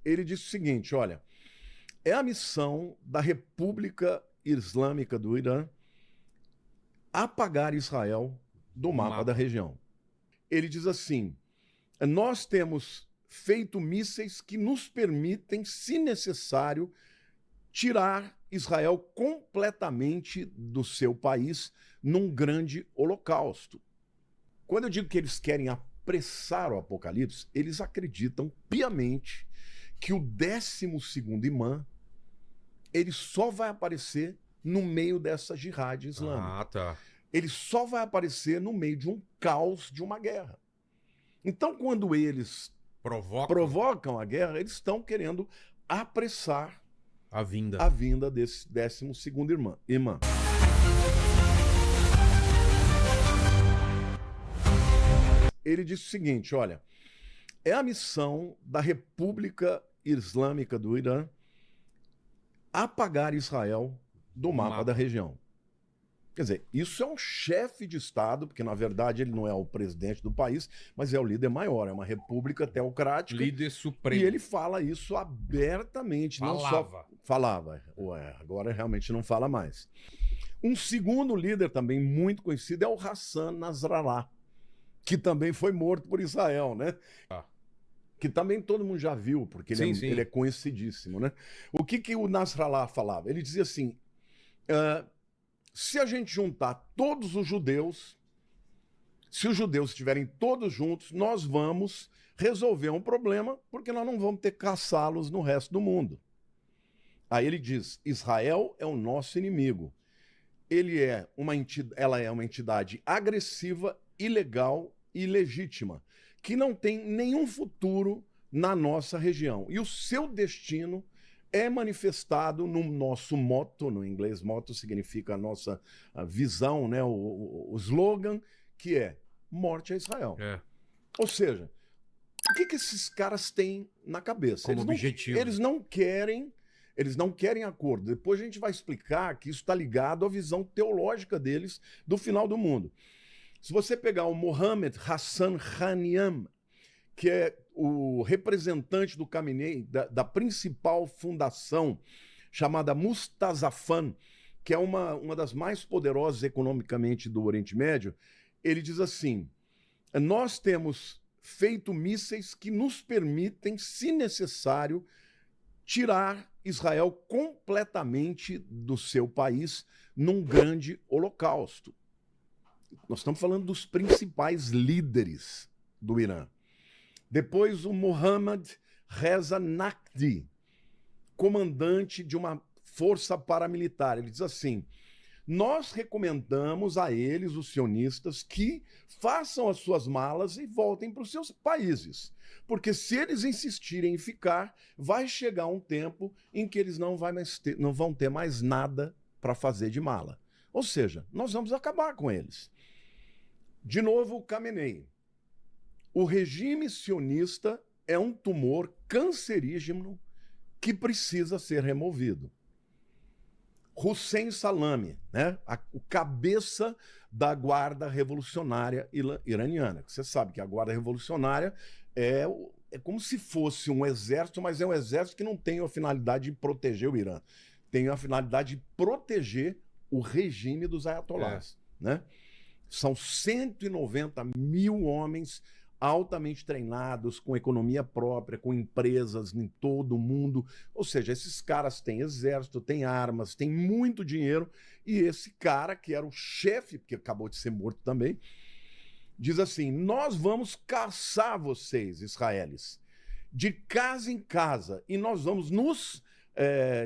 Ele disse o seguinte, olha, é a missão da República Islâmica do Irã apagar Israel do mapa da região. Ele diz assim, nós temos feito mísseis que nos permitem, se necessário, tirar Israel completamente do seu país num grande holocausto. Quando eu digo que eles querem apressar o apocalipse, eles acreditam piamente que o 12º imã ele só vai aparecer no meio dessa jihad islâmica. Ah, tá. Ele só vai aparecer no meio de um caos, de uma guerra. Então, quando eles provocam a guerra, eles estão querendo apressar a vinda desse 12º imã. Ele disse o seguinte, olha, é a missão da República Islâmica do Irã apagar Israel do mapa da região. Quer dizer, isso é um chefe de Estado, porque na verdade ele não é o presidente do país, mas é o líder maior, é uma república teocrática. Líder supremo. E ele fala isso abertamente. Falava. Agora realmente não fala mais. Um segundo líder também muito conhecido é o Hassan Nasrallah, que também foi morto por Israel, né? Que também todo mundo já viu, porque ele é conhecidíssimo, né? O que o Nasrallah falava? Ele dizia assim, se a gente juntar todos os judeus, se os judeus estiverem todos juntos, nós vamos resolver um problema, porque nós não vamos ter que caçá-los no resto do mundo. Aí ele diz, Israel é o nosso inimigo. Ela é uma entidade agressiva, ilegal e ilegítima, que não tem nenhum futuro na nossa região. E o seu destino é manifestado no nosso motto, no inglês motto significa a nossa visão, né? o slogan, que é morte a Israel. Ou seja, o que esses caras têm na cabeça? Como objetivo. Eles não querem acordo. Depois a gente vai explicar que isso está ligado à visão teológica deles do final do mundo. Se você pegar o Mohammed Hassan Khaniyam, que é o representante do Khamenei, da principal fundação chamada Mustazafan, que é uma das mais poderosas economicamente do Oriente Médio, ele diz assim, nós temos feito mísseis que nos permitem, se necessário, tirar Israel completamente do seu país num grande holocausto. Nós estamos falando dos principais líderes do Irã. Depois o Mohammad Reza Naqvi, comandante de uma força paramilitar. Ele diz assim, nós recomendamos a eles, os sionistas, que façam as suas malas e voltem para os seus países. Porque se eles insistirem em ficar, vai chegar um tempo em que eles não vão ter mais nada para fazer de mala. Ou seja, nós vamos acabar com eles. De novo, o Khamenei. O regime sionista é um tumor cancerígeno que precisa ser removido. Hussein Salami, né? O cabeça da guarda revolucionária iraniana. Você sabe que a guarda revolucionária é como se fosse um exército, mas é um exército que não tem a finalidade de proteger o Irã. Tem a finalidade de proteger o regime dos ayatollahs, né? São 190 mil homens altamente treinados, com economia própria, com empresas em todo o mundo. Ou seja, esses caras têm exército, têm armas, têm muito dinheiro. E esse cara, que era o chefe, que acabou de ser morto também, diz assim, nós vamos caçar vocês, israelis, de casa em casa, e nós vamos nos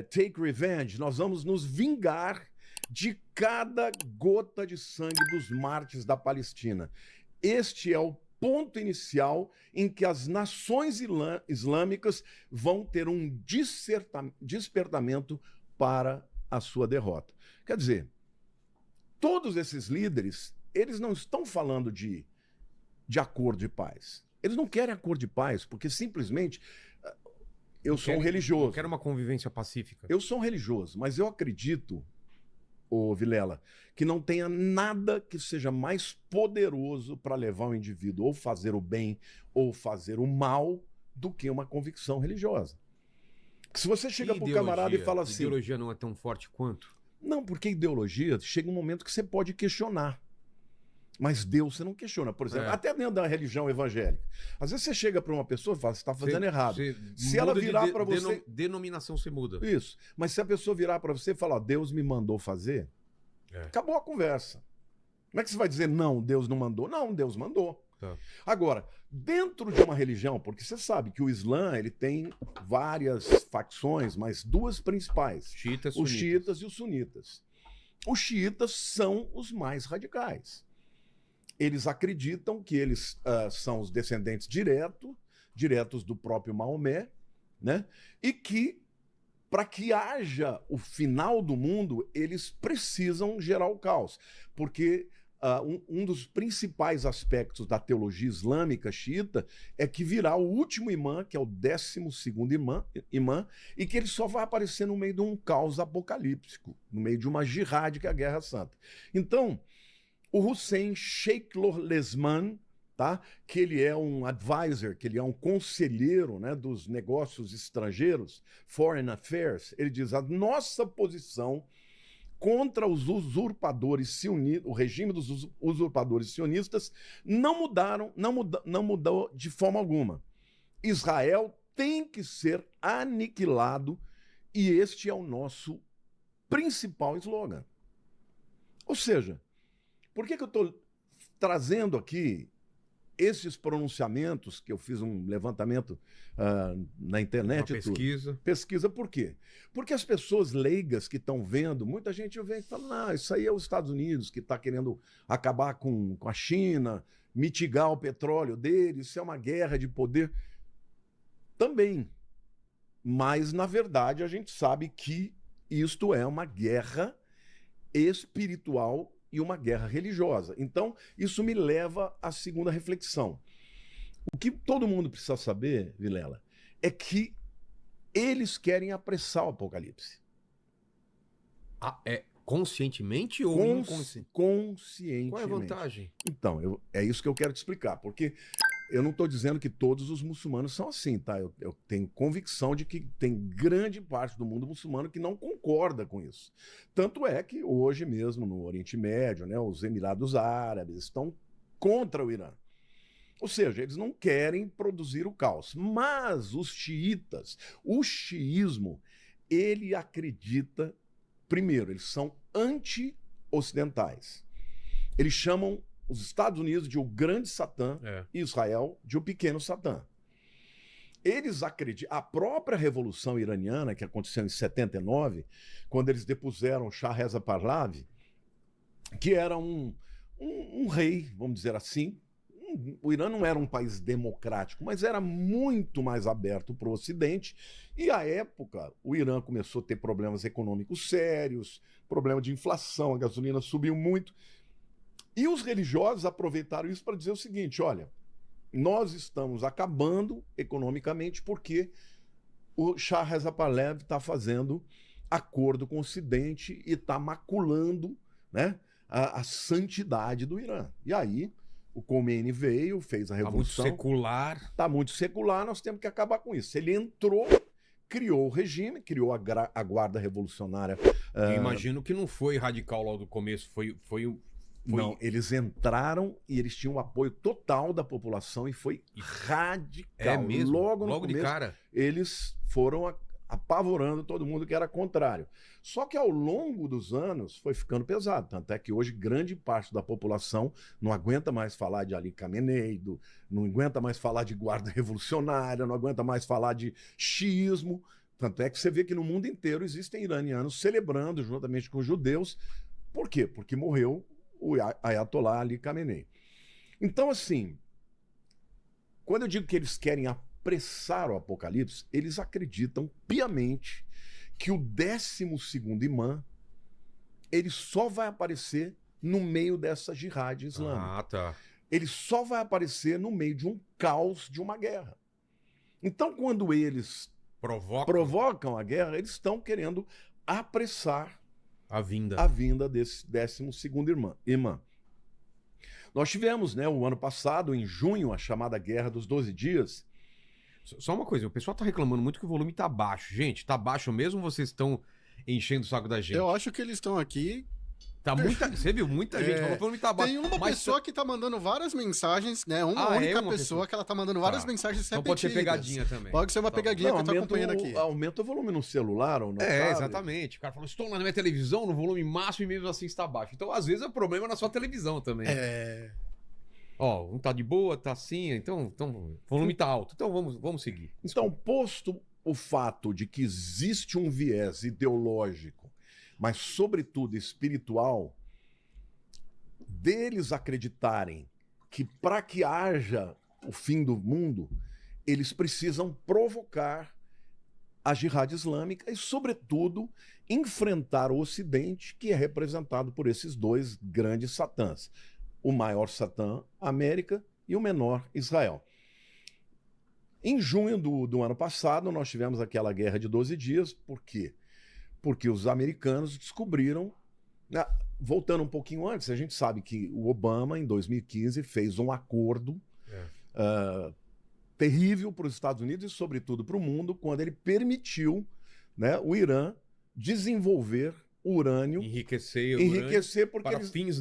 take revenge, nós vamos nos vingar de cada gota de sangue dos mártires da Palestina. Este é o ponto inicial em que as nações islâmicas vão ter um despertamento para a sua derrota. Quer dizer, todos esses líderes, eles não estão falando de acordo de paz. Eles não querem acordo de paz, porque simplesmente eu sou um religioso. Eu quero uma convivência pacífica. Eu sou um religioso, mas eu acredito, Vilela, que não tenha nada que seja mais poderoso para levar o indivíduo ou fazer o bem ou fazer o mal do que uma convicção religiosa. Se você chega E pro camarada e fala assim... Ideologia não é tão forte quanto? Não, porque ideologia chega um momento que você pode questionar. Mas Deus você não questiona. Por exemplo, até dentro da religião evangélica. Às vezes você chega para uma pessoa e fala, você está fazendo errado. Se ela virar para você... Denominação você muda. Isso. Mas se a pessoa virar para você e falar, ó, Deus me mandou fazer, acabou a conversa. Como é que você vai dizer, não, Deus não mandou? Não, Deus mandou. Tá. Agora, dentro de uma religião, porque você sabe que o Islã ele tem várias facções, mas duas principais. Xiitas, os xiitas e os sunitas. Os xiitas são os mais radicais. Eles acreditam que eles são os descendentes diretos do próprio Maomé, né? E que, para que haja o final do mundo, eles precisam gerar o caos. Porque um dos principais aspectos da teologia islâmica xiita é que virá o último imã, que é o 12º imã, e que ele só vai aparecer no meio de um caos apocalíptico, no meio de uma jihad, que é a Guerra Santa. Então, o Hussein Sheikh Lesman, tá? Que ele é um advisor, que ele é um conselheiro, né, dos negócios estrangeiros, Foreign Affairs, ele diz, a nossa posição contra os usurpadores sionistas, o regime dos usurpadores sionistas, não mudou de forma alguma. Israel tem que ser aniquilado e este é o nosso principal slogan. Ou seja, por que eu estou trazendo aqui esses pronunciamentos, que eu fiz um levantamento na internet? Uma pesquisa. Pesquisa por quê? Porque as pessoas leigas que estão vendo, muita gente vem e fala, não, isso aí é os Estados Unidos que está querendo acabar com a China, mitigar o petróleo deles, isso é uma guerra de poder. Também. Mas, na verdade, a gente sabe que isto é uma guerra espiritual e uma guerra religiosa. Então, isso me leva à segunda reflexão. O que todo mundo precisa saber, Vilela, é que eles querem apressar o Apocalipse. É conscientemente ou inconscientemente? Conscientemente. Qual é a vantagem? Então, é isso que eu quero te explicar, porque eu não estou dizendo que todos os muçulmanos são assim, tá? Eu tenho convicção de que tem grande parte do mundo muçulmano que não concorda com isso. Tanto é que hoje mesmo no Oriente Médio, né, os Emirados Árabes estão contra o Irã. Ou seja, eles não querem produzir o caos. Mas os xiitas, o xiismo, ele acredita, primeiro, eles são anti-ocidentais. Eles chamam os Estados Unidos de o grande Satã e Israel de o pequeno Satã. Eles acreditam... A própria Revolução Iraniana, que aconteceu em 79, quando eles depuseram Shah Reza Pahlavi, que era um rei, vamos dizer assim. O Irã não era um país democrático, mas era muito mais aberto para o Ocidente. E, à época, o Irã começou a ter problemas econômicos sérios, problema de inflação, a gasolina subiu muito. E os religiosos aproveitaram isso para dizer o seguinte, olha, nós estamos acabando economicamente porque o Shah Reza Pahlavi está fazendo acordo com o Ocidente e está maculando, né, a santidade do Irã. E aí o Khomeini veio, fez a revolução. Está muito secular. Está muito secular, nós temos que acabar com isso. Ele entrou, criou o regime, criou a Guarda Revolucionária. Eu imagino que não foi radical logo do começo, Não, eles entraram e eles tinham o apoio total da população e foi radical. É mesmo? Logo de começo, cara? Eles foram apavorando todo mundo que era contrário. Só que ao longo dos anos foi ficando pesado. Tanto é que hoje grande parte da população não aguenta mais falar de Ali Khamenei, não aguenta mais falar de Guarda Revolucionária, não aguenta mais falar de xiismo. Tanto é que você vê que no mundo inteiro existem iranianos celebrando juntamente com os judeus. Por quê? Porque morreu o Ayatollah Ali Khamenei. Então, assim, quando eu digo que eles querem apressar o Apocalipse, eles acreditam piamente que o 12º imã ele só vai aparecer no meio dessa jihad islâmica. Ah, tá. Ele só vai aparecer no meio de um caos, de uma guerra. Então, quando eles provocam a guerra, eles estão querendo apressar a vinda desse 12º imã. Nós tivemos, né, o ano passado, em junho, a chamada Guerra dos 12 Dias, Só uma coisa, o pessoal tá reclamando muito que o volume tá baixo. Gente, tá baixo mesmo ou vocês estão enchendo o saco da gente? Eu acho que eles estão aqui. Tá muita, você viu? Muita gente falando que o volume tá baixo. Tem uma mas pessoa que tá mandando várias mensagens, né? Uma única uma pessoa que ela tá mandando várias Tá. mensagens Então repetidas. pode ser pegadinha também. Pode ser uma Tá. pegadinha que eu tô acompanhando aqui. Aumenta o volume no celular ou no É, tablet. exatamente. O cara falou, estou na minha televisão, no volume máximo e mesmo assim está baixo. Então, às vezes, o problema é na sua televisão também. É. Ó, um tá de boa, tá assim, então o volume tá alto. Então vamos seguir. Então, posto o fato de que existe um viés ideológico, mas sobretudo espiritual, deles acreditarem que para que haja o fim do mundo, eles precisam provocar a jihad islâmica e, sobretudo, enfrentar o Ocidente, que é representado por esses dois grandes satãs. O maior satã, América, e o menor, Israel. Em junho do ano passado, nós tivemos aquela guerra de 12 dias. Por quê? Porque os americanos descobriram... Voltando um pouquinho antes, a gente sabe que o Obama, em 2015, fez um acordo terrível para os Estados Unidos e, sobretudo, para o mundo, quando ele permitiu, né, o Irã desenvolver urânio, Enriquecer porque para eles... fins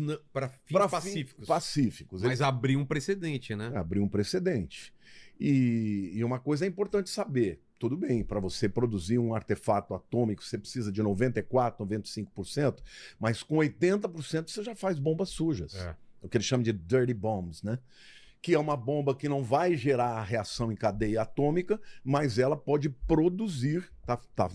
pacíficos. pacíficos. Mas abriu um precedente, né? Abriu um precedente. E uma coisa é importante saber. Tudo bem, para você produzir um artefato atômico, você precisa de 94%, 95%, mas com 80% você já faz bombas sujas. O que eles chamam de dirty bombs, né? Que é uma bomba que não vai gerar a reação em cadeia atômica, mas ela pode produzir...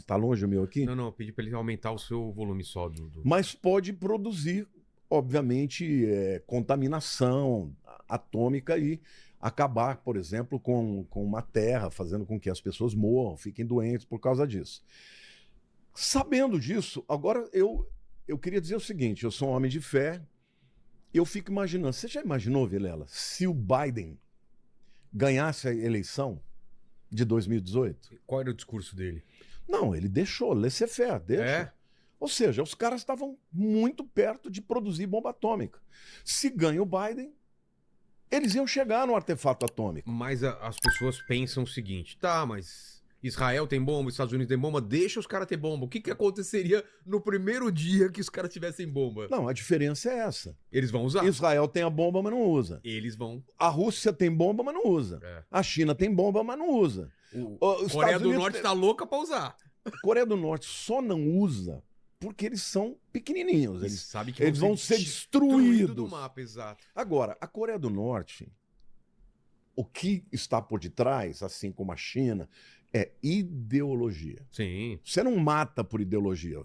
Tá longe o meu aqui? Não, eu pedi para ele aumentar o seu volume só do... Mas pode produzir, obviamente, contaminação atômica e acabar, por exemplo, com uma terra, fazendo com que as pessoas morram, fiquem doentes por causa disso. Sabendo disso, agora eu queria dizer o seguinte, eu sou um homem de fé, eu fico imaginando, você já imaginou, Vilela, se o Biden ganhasse a eleição de 2018? Qual era o discurso dele? Não, ele deixou, laissez-faire, deixa. É? Ou seja, os caras estavam muito perto de produzir bomba atômica. Se ganha o Biden, eles iam chegar no artefato atômico. Mas as pessoas pensam o seguinte, tá, mas Israel tem bomba, Estados Unidos tem bomba, deixa os caras ter bomba. O que aconteceria no primeiro dia que os caras tivessem bomba? Não, a diferença é essa. Eles vão usar. Israel tem a bomba, mas não usa. Eles vão. A Rússia tem bomba, mas não usa. A China tem bomba, mas não usa. Os Coreia do Norte tá louca pra usar. A Coreia do Norte só não usa porque eles são pequenininhos. Eles sabem que vão ser destruídos do mapa, exato. Agora, a Coreia do Norte, o que está por detrás, assim como a China, é ideologia. Sim. Você não mata por ideologia.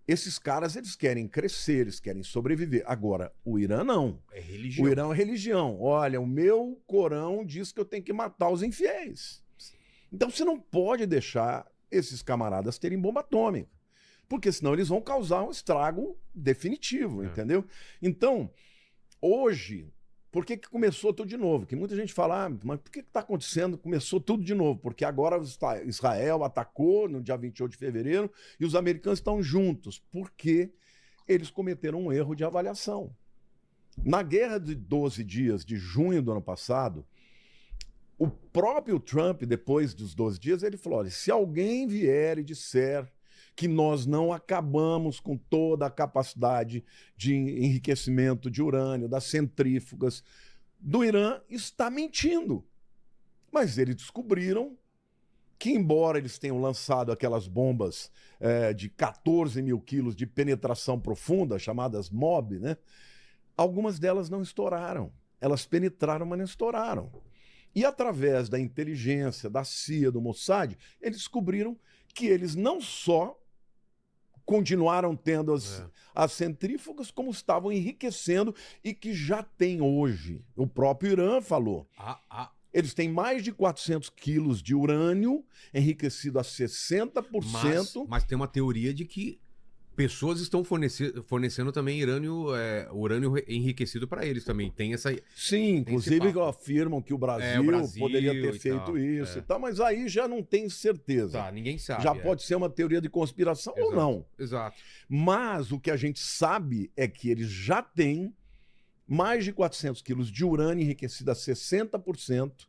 Esses caras, eles querem crescer, eles querem sobreviver. Agora, o Irã não. É religião. O Irã é religião. Olha, o meu Corão diz que eu tenho que matar os infiéis. Então você não pode deixar esses camaradas terem bomba atômica, porque senão eles vão causar um estrago definitivo, entendeu? Então, hoje, por que começou tudo de novo? Que muita gente fala, mas por que está acontecendo? Começou tudo de novo, porque agora Israel atacou no dia 28 de fevereiro e os americanos estão juntos, porque eles cometeram um erro de avaliação. Na guerra de 12 dias de junho do ano passado, o próprio Trump, depois dos 12 dias, ele falou, olha, se alguém vier e disser que nós não acabamos com toda a capacidade de enriquecimento de urânio, das centrífugas do Irã, está mentindo. Mas eles descobriram que, embora eles tenham lançado aquelas bombas de 14 mil quilos de penetração profunda, chamadas MOB, né, algumas delas não estouraram. Elas penetraram, mas não estouraram. E através da inteligência, da CIA, do Mossad, eles descobriram que eles não só continuaram tendo as centrífugas, como estavam enriquecendo e que já tem hoje. O próprio Irã falou. Eles têm mais de 400 quilos de urânio enriquecido a 60%. Mas tem uma teoria de que pessoas estão fornecendo também urânio enriquecido para eles também. Tem essa. Sim, inclusive afirmam que o Brasil poderia ter feito isso e tal, mas aí já não tem certeza. Tá, ninguém sabe. Já pode ser uma teoria de conspiração ou não. Exato. Mas o que a gente sabe é que eles já têm mais de 400 quilos de urânio enriquecido a 60%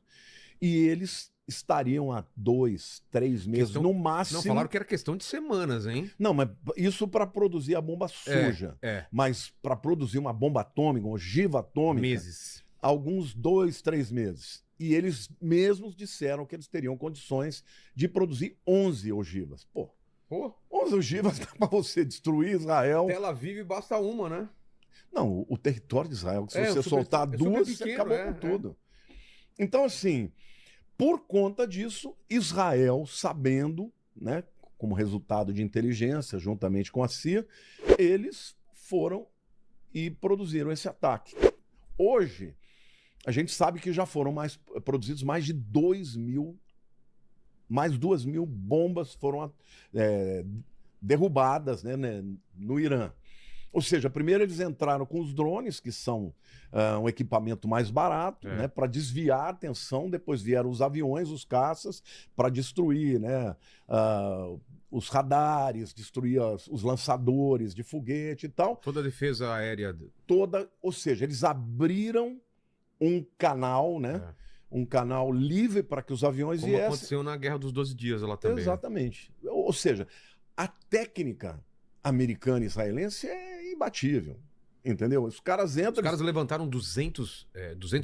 e eles estariam há 2, 3 meses, no máximo. Não, falaram que era questão de semanas, hein? Não, mas isso para produzir a bomba suja. Mas para produzir uma bomba atômica, uma ogiva atômica. Meses. Alguns 2, 3 meses. E eles mesmos disseram que eles teriam condições de produzir 11 ogivas. Pô, 11 ogivas para você destruir Israel. Tel Aviv basta uma, né? Não, o território de Israel, se você soltar duas, você acabou com tudo. Então, assim, por conta disso, Israel, sabendo, né, como resultado de inteligência, juntamente com a CIA, eles foram e produziram esse ataque. Hoje, a gente sabe que já foram produzidos mais de 2.000, mais 2.000 bombas foram derrubadas, né, no Irã. Ou seja, primeiro eles entraram com os drones, que são um equipamento mais barato, né, para desviar a atenção. Depois vieram os aviões, os caças, para destruir, né, os radares, destruir os lançadores de foguete e tal. Toda a defesa aérea. Ou seja, eles abriram um canal, né? Um canal livre para que os aviões viessem. Como aconteceu na Guerra dos 12 Dias lá também. Exatamente. Ou seja, a técnica americana e israelense é imbatível, entendeu? Os caras entram... Os caras levantaram 200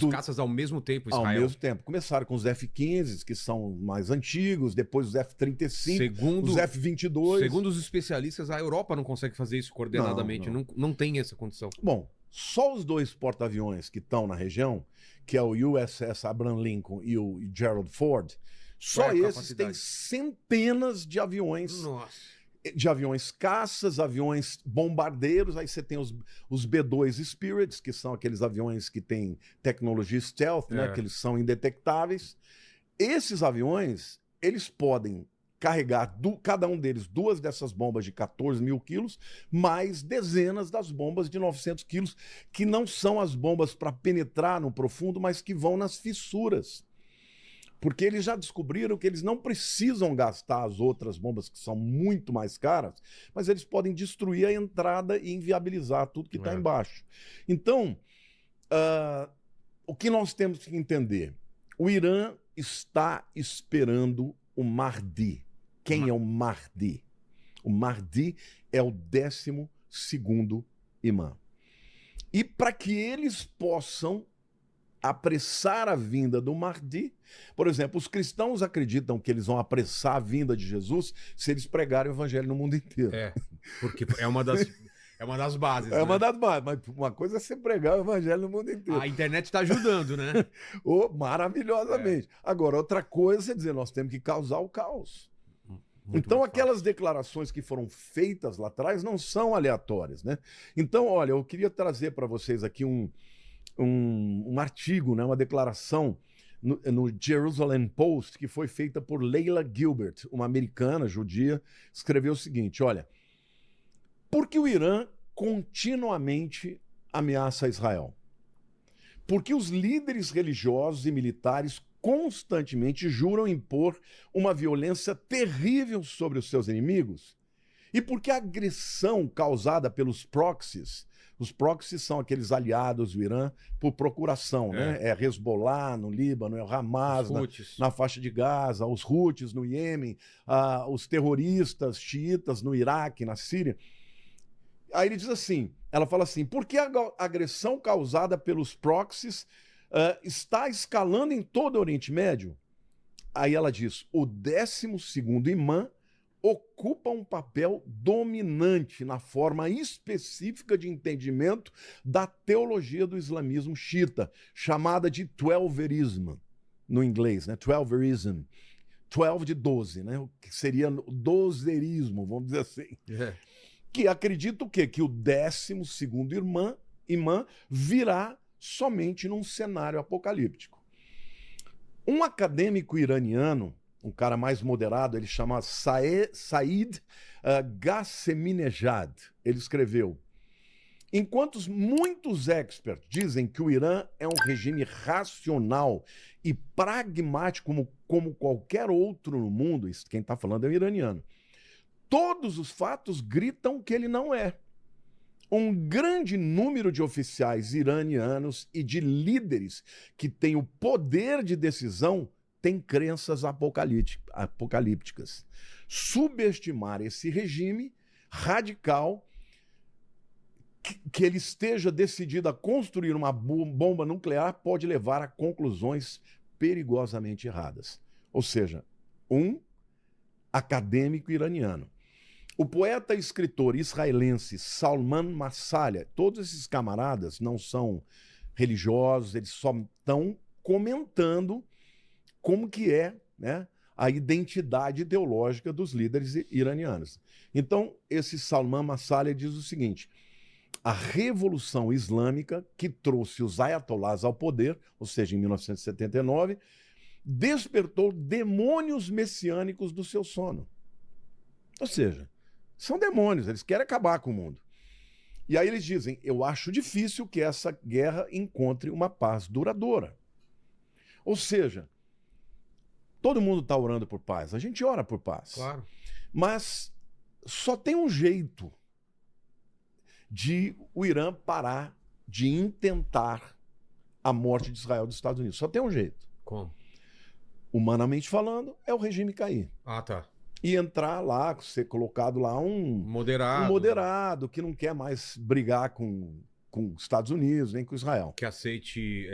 caças ao mesmo tempo, Israel. Ao mesmo tempo. Começaram com os F-15, que são mais antigos, depois os F-35, os F-22... Segundo os especialistas, a Europa não consegue fazer isso coordenadamente, não tem essa condição. Bom, só os 2 porta-aviões que estão na região, que é o USS Abraham Lincoln e o Gerald Ford, só esses têm centenas de aviões... Nossa... De aviões caças, aviões bombardeiros, aí você tem os B-2 Spirits, que são aqueles aviões que têm tecnologia stealth, né, que eles são indetectáveis. Esses aviões, eles podem carregar, cada um deles, 2 dessas bombas de 14.000 quilos, mais dezenas das bombas de 900 quilos, que não são as bombas para penetrar no profundo, mas que vão nas fissuras. Porque eles já descobriram que eles não precisam gastar as outras bombas, que são muito mais caras, mas eles podem destruir a entrada e inviabilizar tudo que está embaixo. Então, o que nós temos que entender? O Irã está esperando o Mahdi. Quem é o Mahdi? O Mahdi é o 12º imã. E para que eles possam apressar a vinda do Mahdi. Por exemplo, os cristãos acreditam que eles vão apressar a vinda de Jesus se eles pregarem o evangelho no mundo inteiro. Porque é uma das bases. É uma das bases, mas uma coisa é você pregar o evangelho no mundo inteiro. A internet está ajudando, né? Maravilhosamente. Agora, outra coisa é dizer, nós temos que causar o caos. Então, aquelas declarações que foram feitas lá atrás não são aleatórias, né? Então, olha, eu queria trazer para vocês aqui um artigo, né, uma declaração no Jerusalem Post, que foi feita por Leila Gilbert, uma americana judia, escreveu o seguinte, olha, por que o Irã continuamente ameaça Israel? Porque os líderes religiosos e militares constantemente juram impor uma violência terrível sobre os seus inimigos? E porque a agressão causada pelos proxies... Os proxies são aqueles aliados do Irã por procuração, né? É Hezbollah no Líbano, é o Hamas na faixa de Gaza, os Houthis no Iêmen, os terroristas xiitas no Iraque, na Síria. Aí ele diz assim, ela fala assim, por que a agressão causada pelos proxies está escalando em todo o Oriente Médio? Aí ela diz, o 12º imã ocupa um papel dominante na forma específica de entendimento da teologia do islamismo xiita, chamada de Twelverism, no inglês, né? Twelverism. 12 de 12, né? O que seria o dozerismo, vamos dizer assim. Que acredita o quê? Que o 12º imã virá somente num cenário apocalíptico. Um acadêmico iraniano, um cara mais moderado, ele chama Said Ghasseminejad. Ele escreveu, enquanto muitos experts dizem que o Irã é um regime racional e pragmático como qualquer outro no mundo, isso quem está falando é o iraniano, todos os fatos gritam que ele não é. Um grande número de oficiais iranianos e de líderes que têm o poder de decisão tem crenças apocalípticas. Subestimar esse regime radical, que ele esteja decidido a construir uma bomba nuclear, pode levar a conclusões perigosamente erradas. Ou seja, um acadêmico iraniano. O poeta e escritor israelense Salman Massalia, todos esses camaradas não são religiosos, eles só estão comentando como que é, né, a identidade ideológica dos líderes iranianos. Então, esse Salman Massalia diz o seguinte: a Revolução Islâmica, que trouxe os ayatolás ao poder, ou seja, em 1979, despertou demônios messiânicos do seu sono. Ou seja, são demônios, eles querem acabar com o mundo. E aí eles dizem: eu acho difícil que essa guerra encontre uma paz duradoura. Ou seja, todo mundo está orando por paz, a gente ora por paz. Claro. Mas só tem um jeito de o Irã parar de intentar a morte de Israel dos Estados Unidos. Só tem um jeito. Como? Humanamente falando, é o regime cair. Ah, tá. E entrar lá, ser colocado lá um moderado que não quer mais brigar com os Estados Unidos, nem com Israel. Que aceite,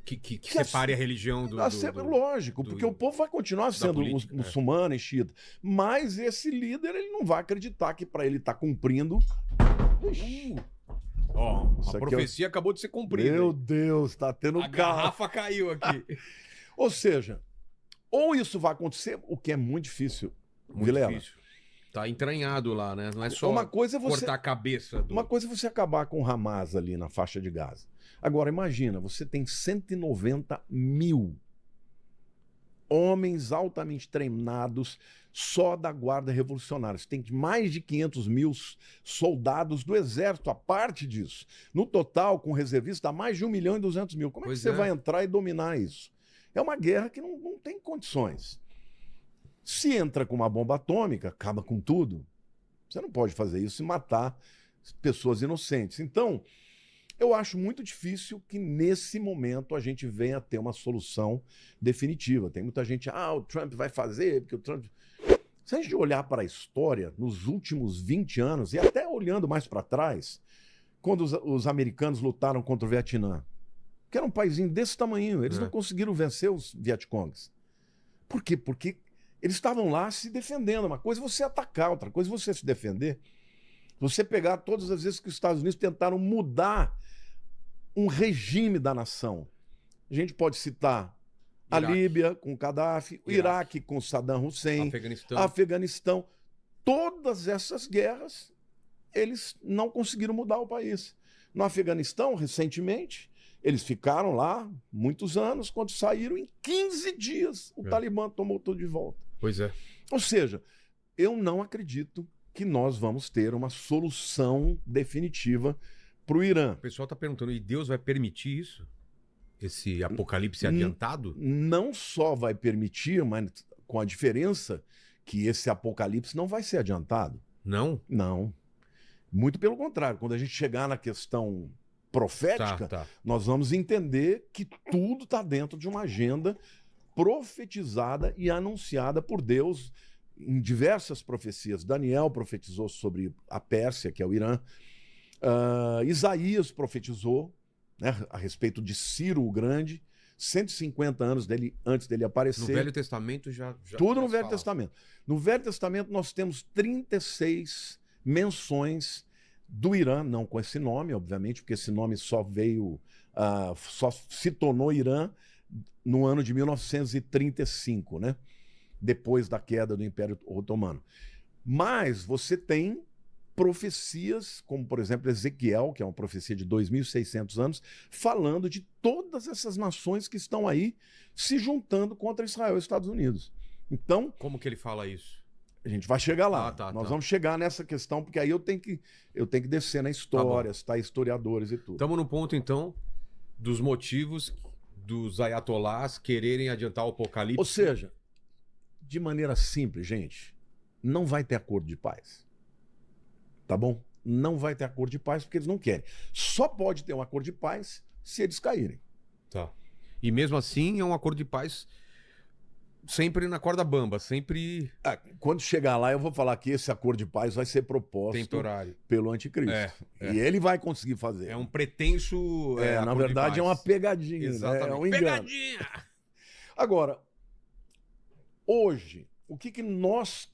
que separe a religião do... Lógico, porque o povo vai continuar sendo muçulmano e xiita. Mas esse líder, ele não vai acreditar que para ele estar cumprindo... A profecia acabou de ser cumprida. Meu Deus, tá tendo a garrafa caiu aqui. Ou seja, ou isso vai acontecer, o que é muito difícil, Vilela. Difícil. Tá entranhado lá, né? Não é só cortar a cabeça. Uma coisa é você acabar com o Hamas ali na faixa de Gaza. Agora, imagina, você tem 190 mil homens altamente treinados só da Guarda Revolucionária. Você tem mais de 500 mil soldados do Exército, a parte disso. No total, com reservistas, dá mais de 1.200.000. Como é que você vai entrar e dominar isso? É uma guerra que não tem condições. Se entra com uma bomba atômica, acaba com tudo. Você não pode fazer isso e matar pessoas inocentes. Então, eu acho muito difícil que nesse momento a gente venha a ter uma solução definitiva. Tem muita gente, o Trump vai fazer, porque o Trump... Se a gente olhar para a história, nos últimos 20 anos, e até olhando mais para trás, quando os americanos lutaram contra o Vietnã, que era um paísinho desse tamanho, eles não conseguiram vencer os Vietcongs. Por quê? Porque eles estavam lá se defendendo. Uma coisa é você atacar, outra coisa é você se defender. Você pegar todas as vezes que os Estados Unidos tentaram mudar um regime da nação. A gente pode citar a Líbia com Gaddafi, o Iraque com Saddam Hussein, Afeganistão. Todas essas guerras, eles não conseguiram mudar o país. No Afeganistão, recentemente, eles ficaram lá muitos anos, quando saíram, em 15 dias, o Talibã tomou tudo de volta. Pois é. Ou seja, eu não acredito que nós vamos ter uma solução definitiva para o Irã. O pessoal está perguntando, e Deus vai permitir isso? Esse apocalipse adiantado? Não só vai permitir, mas com a diferença que esse apocalipse não vai ser adiantado. Não? Não. Muito pelo contrário. Quando a gente chegar na questão profética, nós vamos entender que tudo está dentro de uma agenda profetizada e anunciada por Deus em diversas profecias. Daniel profetizou sobre a Pérsia, que é o Irã. Isaías profetizou, né, a respeito de Ciro o Grande, 150 anos antes dele aparecer. No Velho Testamento já tudo no Velho Testamento. No Velho Testamento nós temos 36 menções do Irã, não com esse nome, obviamente, porque esse nome só só se tornou Irã no ano de 1935, né? Depois da queda do Império Otomano. Mas você tem profecias, como por exemplo Ezequiel, que é uma profecia de 2.600 anos, falando de todas essas nações que estão aí se juntando contra Israel e Estados Unidos. Então... Como que ele fala isso? A gente vai chegar lá. Nós vamos chegar nessa questão, porque aí eu tenho que descer na história, citar historiadores e tudo. Estamos no ponto, então, dos motivos dos ayatolás quererem adiantar o apocalipse. Ou seja, de maneira simples, gente, não vai ter acordo de paz. Tá bom? Não vai ter acordo de paz porque eles não querem. Só pode ter um acordo de paz se eles caírem. Tá. E mesmo assim é um acordo de paz sempre na corda bamba, sempre Quando chegar lá, eu vou falar que esse acordo de paz vai ser proposto temporário. pelo anticristo. E ele vai conseguir fazer. É um pretenso. Na acordo de verdade, é paz. uma pegadinha. Exatamente. Né? É um engano. Pegadinha! Agora, hoje, o que nós,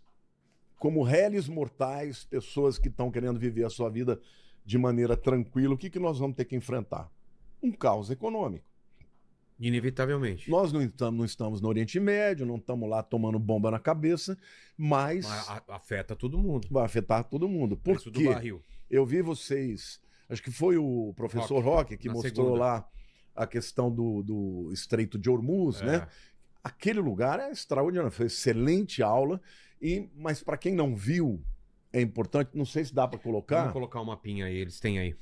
como réis mortais, pessoas que estão querendo viver a sua vida de maneira tranquila, o que nós vamos ter que enfrentar? Um caos econômico. Inevitavelmente. Nós não estamos no Oriente Médio, não estamos lá tomando bomba na cabeça, mas Afeta todo mundo. vai afetar todo mundo. Por Preço do quê? barril. Eu vi vocês, acho que foi o professor Roque que na mostrou segunda. lá a questão do Estreito de Hormuz, né? Aquele lugar é extraordinário, foi excelente aula, mas para quem não viu, é importante, não sei se dá para colocar. Vamos colocar um mapinha aí, eles têm aí.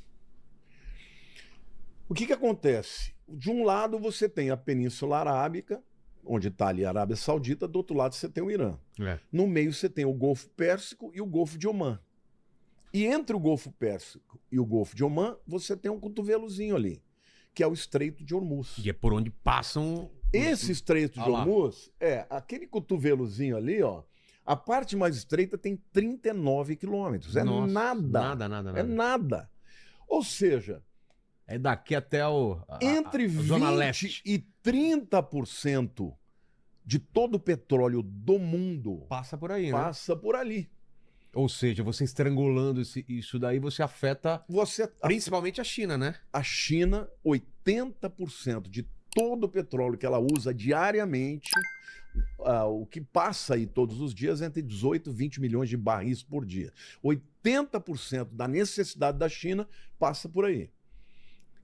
O que acontece? De um lado você tem a Península Arábica, onde está ali a Arábia Saudita, do outro lado você tem o Irã. No meio você tem o Golfo Pérsico e o Golfo de Omã. E entre o Golfo Pérsico e o Golfo de Omã, você tem um cotovelozinho ali, que é o Estreito de Hormuz. E é por onde passam. Esse Estreito de Hormuz, aquele cotovelozinho ali, ó, a parte mais estreita tem 39 quilômetros. Nossa, Nada. Nada. É nada. Ou seja, É daqui até a entre Zona 20 Leste. e 30% de todo o petróleo do mundo Passa por aí, né? passa por ali. Ou seja, você estrangulando isso daí, você afeta principalmente a China, né? A China, 80% de todo o petróleo que ela usa diariamente, o que passa aí todos os dias é entre 18 e 20 milhões de barris por dia. 80% da necessidade da China passa por aí.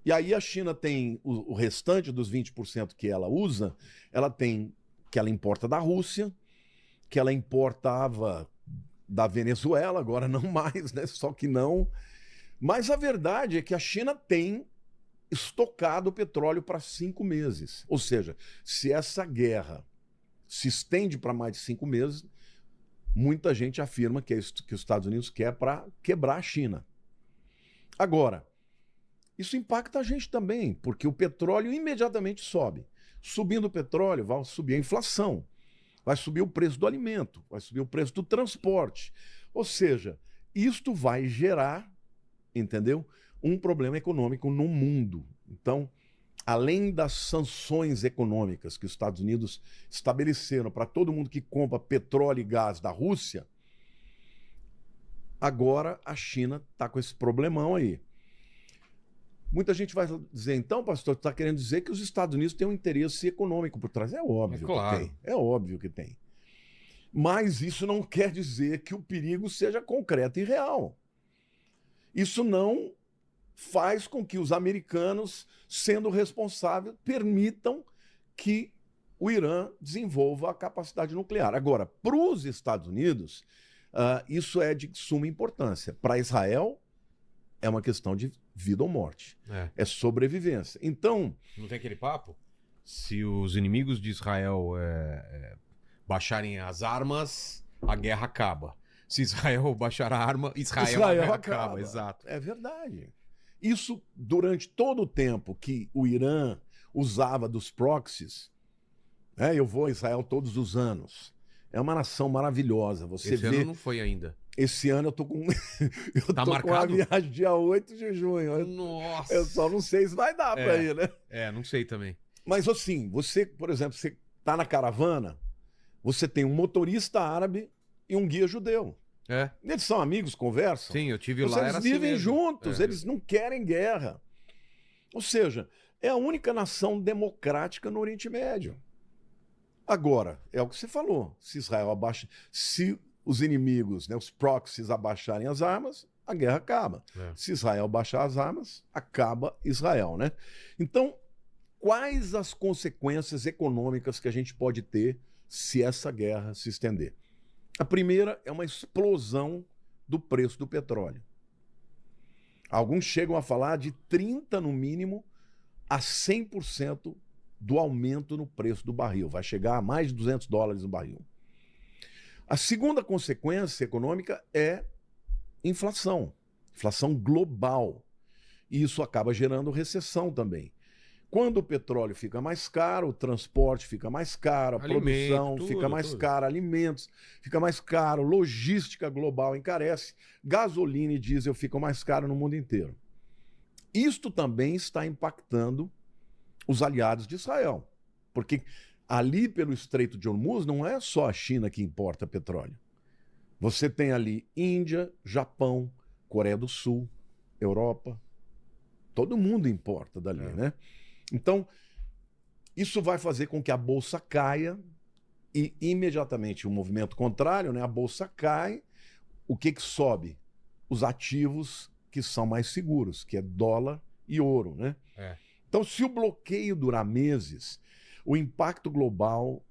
E aí a China tem o restante dos 20% que ela usa, ela tem que ela importa da Rússia, que ela importava da Venezuela, agora não mais, né? Só que não. Mas a verdade é que a China tem estocado petróleo para 5 meses. Ou seja, se essa guerra se estende para mais de 5 meses, muita gente afirma que é isso que os Estados Unidos quer para quebrar a China. Agora, isso impacta a gente também, porque o petróleo imediatamente sobe. Subindo o petróleo, vai subir a inflação, vai subir o preço do alimento, vai subir o preço do transporte. Ou seja, isto vai gerar, entendeu? Um problema econômico no mundo. Então, além das sanções econômicas que os Estados Unidos estabeleceram para todo mundo que compra petróleo e gás da Rússia, agora a China está com esse problemão aí. Muita gente vai dizer, então, pastor, tu está querendo dizer que os Estados Unidos têm um interesse econômico por trás. É óbvio que tem. É óbvio que tem. Mas isso não quer dizer que o perigo seja concreto e real. Isso não faz com que os americanos, sendo responsáveis, permitam que o Irã desenvolva a capacidade nuclear. Agora, para os Estados Unidos, isso é de suma importância. Para Israel, é uma questão de vida ou morte. É sobrevivência. Então... Não tem aquele papo? Se os inimigos de Israel baixarem as armas, a guerra acaba. Se Israel baixar a arma, Israel acaba. Exato. É verdade. Isso, durante todo o tempo que o Irã usava dos proxies, eu vou a Israel todos os anos. É uma nação maravilhosa. Você Esse ano não foi ainda. Esse ano eu tô com Tá com marcado? a viagem dia 8 de junho. Nossa! Eu só não sei se vai dar pra ir, né? Não sei também. Mas assim, você, por exemplo, você tá na caravana, você tem um motorista árabe e um guia judeu. Eles são amigos, conversam. Sim, eu tive lá, Eles era assim vivem mesmo. juntos, eles não querem guerra. Ou seja, é a única nação democrática no Oriente Médio. Agora, é o que você falou, se Israel abaixa, se os inimigos, né, os proxies abaixarem as armas, a guerra acaba. Se Israel baixar as armas, acaba Israel, né? Então, quais as consequências econômicas que a gente pode ter se essa guerra se estender? A primeira é uma explosão do preço do petróleo. Alguns chegam a falar de 30% no mínimo a 100% do aumento no preço do barril. Vai chegar a mais de $200 no barril. A segunda consequência econômica é inflação. Inflação global. E isso acaba gerando recessão também. Quando o petróleo fica mais caro, o transporte fica mais caro, a produção fica mais cara, alimentos fica mais caro, logística global encarece, gasolina e diesel ficam mais caros no mundo inteiro. Isto também está impactando os aliados de Israel, porque ali pelo Estreito de Hormuz não é só a China que importa petróleo. Você tem ali Índia, Japão, Coreia do Sul, Europa, todo mundo importa dali, né? Então, isso vai fazer com que a bolsa caia e imediatamente o movimento contrário, né? A bolsa cai, o que sobe? Os ativos que são mais seguros, que é dólar e ouro, né? Então, se o bloqueio durar meses, o impacto global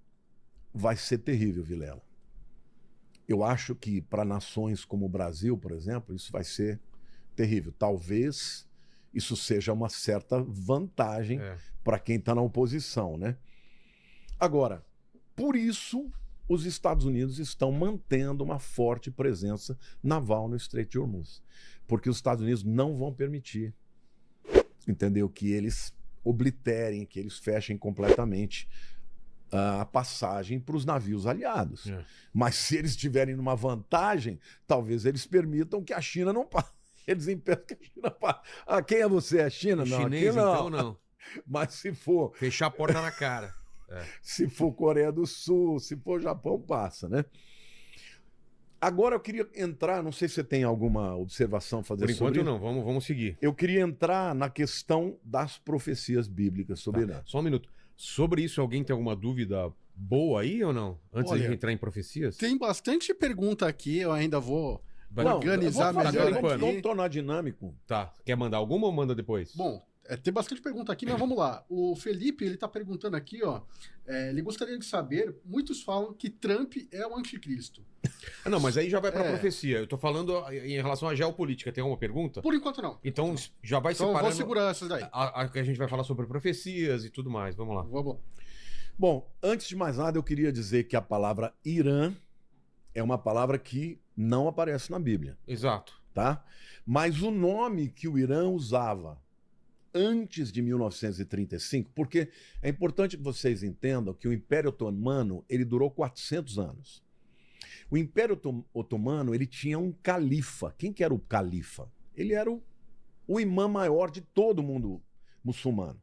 vai ser terrível, Vilela. Eu acho que para nações como o Brasil, por exemplo, isso vai ser terrível. Talvez isso seja uma certa vantagem para quem está na oposição, né? Agora, por isso, os Estados Unidos estão mantendo uma forte presença naval no Estreito de Hormuz. Porque os Estados Unidos não vão permitir, entendeu? Que eles obliterem, que eles fechem completamente a passagem para os navios aliados. Mas se eles estiverem numa vantagem, talvez eles permitam que a China não passe. Eles impedem que a China passe. Ah, quem é você? A China? Não, chinês, aqui não. então não. Mas se for... Fechar a porta na cara. Se for Coreia do Sul, se for Japão, passa, né? Agora eu queria entrar, não sei se você tem alguma observação a fazer sobre isso. Por enquanto não, vamos seguir. Eu queria entrar na questão das profecias bíblicas sobre Irã. Só um minuto. Sobre isso, alguém tem alguma dúvida boa aí ou não? Antes de entrar em profecias? Tem bastante pergunta aqui, eu ainda vou organizar melhor aqui. Vamos tornar dinâmico. Tá. Quer mandar alguma ou manda depois? Bom, tem bastante pergunta aqui, mas vamos lá. O Felipe, ele tá perguntando aqui, ó. Ele gostaria de saber, muitos falam que Trump é o anticristo. Não, mas aí já vai pra profecia. Eu tô falando em relação à geopolítica. Tem alguma pergunta? Por enquanto não. Então já vai separando... Então vou segurar essas daí. A gente vai falar sobre profecias e tudo mais. Vamos lá. Vamos lá. Bom, antes de mais nada, eu queria dizer que a palavra Irã é uma palavra que não aparece na Bíblia. Exato. Tá? Mas o nome que o Irã usava antes de 1935, porque é importante que vocês entendam que o Império Otomano ele durou 400 anos. O Império Otomano ele tinha um califa. Quem que era o califa? Ele era o imã maior de todo mundo muçulmano.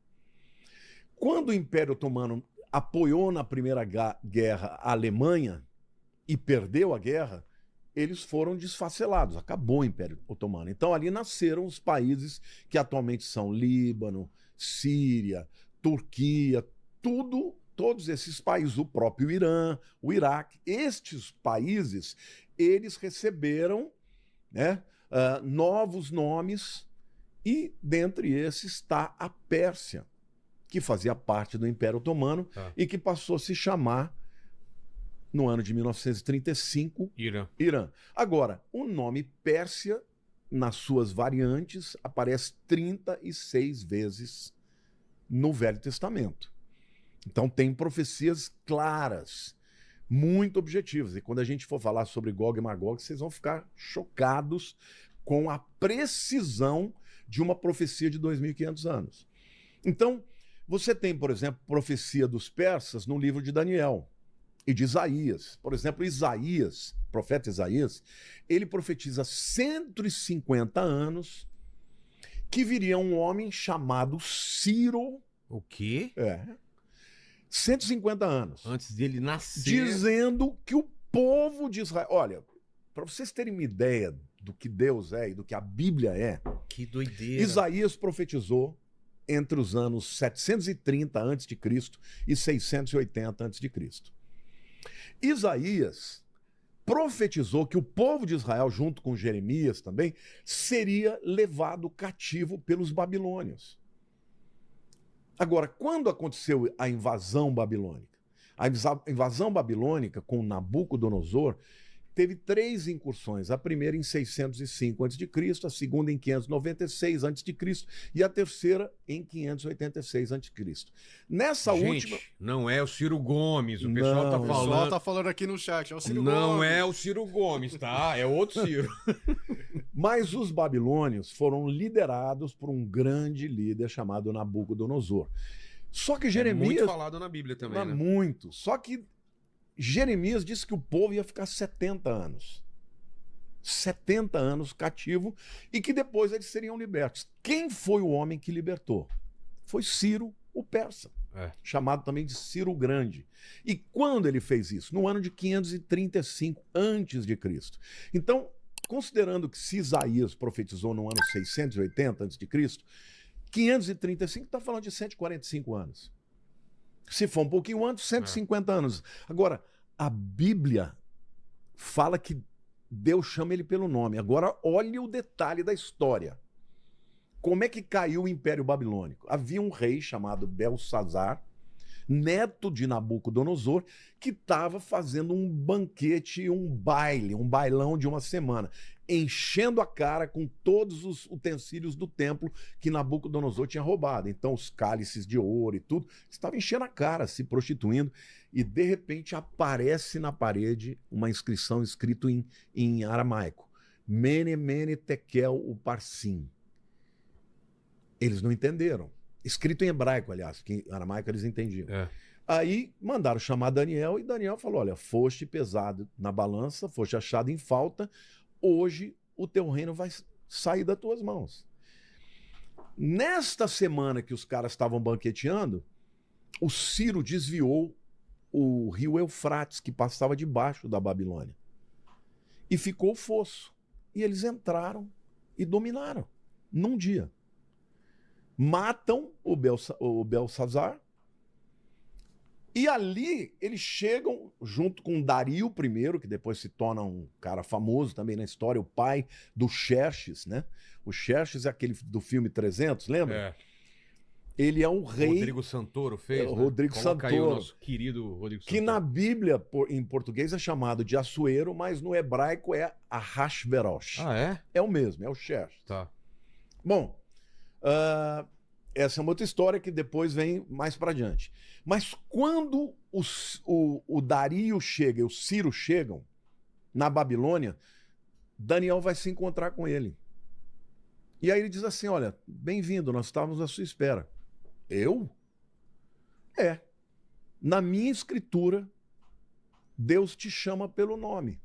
Quando o Império Otomano apoiou na Primeira Guerra a Alemanha e perdeu a guerra, eles foram desfacelados, acabou o Império Otomano. Então ali nasceram os países que atualmente são Líbano, Síria, Turquia, todos esses países, o próprio Irã, o Iraque. Estes países, eles receberam, né, novos nomes e dentre esses está a Pérsia, que fazia parte do Império Otomano e que passou a se chamar no ano de 1935, Irã. Agora, o nome Pérsia, nas suas variantes, aparece 36 vezes no Velho Testamento. Então tem profecias claras, muito objetivas. E quando a gente for falar sobre Gog e Magog, vocês vão ficar chocados com a precisão de uma profecia de 2.500 anos. Então, você tem, por exemplo, profecia dos persas no livro de Daniel e de Isaías. Por exemplo, Isaías, profeta Isaías, ele profetiza 150 anos que viria um homem chamado Ciro. O quê? 150 anos. Antes dele nascer. Dizendo que o povo de Israel... Olha, para vocês terem uma ideia do que Deus é e do que a Bíblia é... Que doideira. Isaías profetizou entre os anos 730 a.C. e 680 a.C. Isaías profetizou que o povo de Israel, junto com Jeremias também, seria levado cativo pelos babilônios. Agora, quando aconteceu a invasão babilônica? A invasão babilônica com Nabucodonosor teve 3 incursões. A primeira em 605 a.C., a segunda em 596 a.C. e a terceira em 586 a.C. Nessa última... não é o Ciro Gomes, o pessoal tá falando... O pessoal tá falando aqui no chat, é o Ciro Gomes. Não é o Ciro Gomes, tá? É outro Ciro. Mas os babilônios foram liderados por um grande líder chamado Nabucodonosor. Só que Jeremias... muito falado na Bíblia também, né? Muito. Só que Jeremias disse que o povo ia ficar 70 anos. 70 anos cativo e que depois eles seriam libertos. Quem foi o homem que libertou? Foi Ciro, o persa, chamado também de Ciro o Grande. E quando ele fez isso? No ano de 535 a.C. Então, considerando que se Isaías profetizou no ano 680 a.C., 535 está falando de 145 anos. Se for um pouquinho antes, 150 anos. Agora, a Bíblia fala que Deus chama ele pelo nome. Agora, olhe o detalhe da história. Como é que caiu o Império Babilônico? Havia um rei chamado Belsazar, neto de Nabucodonosor, que estava fazendo um banquete, um baile, um bailão de uma semana, enchendo a cara com todos os utensílios do templo que Nabucodonosor tinha roubado. Então, os cálices de ouro e tudo, estava enchendo a cara, se prostituindo, e de repente aparece na parede uma inscrição escrita em aramaico: Mene, Mene, Tekel, Uparsim. Eles não entenderam. Escrito em hebraico, aliás, que em aramaico eles entendiam. Aí mandaram chamar Daniel e Daniel falou: olha, foste pesado na balança, foste achado em falta, hoje o teu reino vai sair das tuas mãos. Nesta semana que os caras estavam banqueteando, o Ciro desviou o rio Eufrates, que passava debaixo da Babilônia. E ficou o fosso. E eles entraram e dominaram num dia. Matam o Belsazar. E ali eles chegam junto com Dario I, que depois se torna um cara famoso também na história, o pai do Xerxes, né? O Xerxes é aquele do filme 300, lembra? Ele é um rei... Rodrigo Santoro fez, né? Rodrigo Coloca Santoro. aí o nosso querido Rodrigo Santoro. Que na Bíblia, em português, é chamado de Assuero, mas no hebraico é Ahasverosh. Ah, é? É o mesmo, é o Xerxes. Tá. Bom, essa é uma outra história que depois vem mais para diante. Mas quando o Dario chega e o Ciro chegam na Babilônia, Daniel vai se encontrar com ele. E aí ele diz assim: olha, bem-vindo, nós estávamos à sua espera. Eu? Na minha escritura, Deus te chama pelo nome.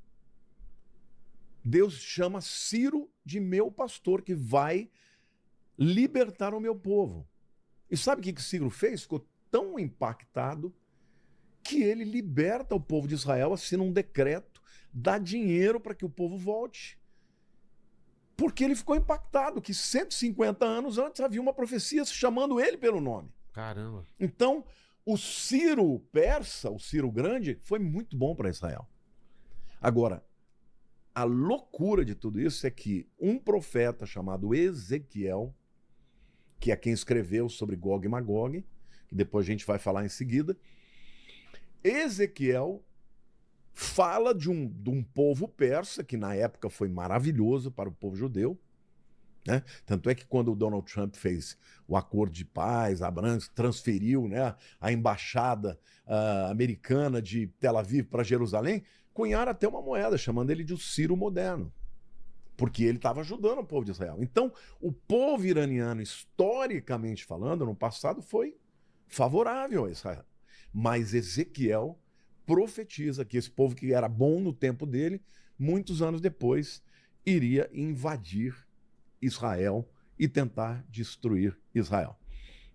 Deus chama Ciro de meu pastor, que vai libertar o meu povo. E sabe o que Ciro fez? Ficou tão impactado que ele liberta o povo de Israel, assina um decreto, dá dinheiro para que o povo volte. Porque ele ficou impactado que 150 anos antes havia uma profecia chamando ele pelo nome. Caramba. Então, o Ciro persa, o Ciro Grande, foi muito bom para Israel. Agora, a loucura de tudo isso é que um profeta chamado Ezequiel, que é quem escreveu sobre Gog e Magog, que depois a gente vai falar em seguida, Ezequiel fala de um povo persa, que na época foi maravilhoso para o povo judeu, né? Tanto é que quando o Donald Trump fez o acordo de paz, Abraham transferiu, né, a embaixada americana de Tel Aviv para Jerusalém, cunharam até uma moeda, chamando ele de o Ciro moderno, porque ele estava ajudando o povo de Israel. Então, o povo iraniano, historicamente falando, no passado foi favorável a Israel. Mas Ezequiel profetiza que esse povo que era bom no tempo dele, muitos anos depois, iria invadir Israel e tentar destruir Israel.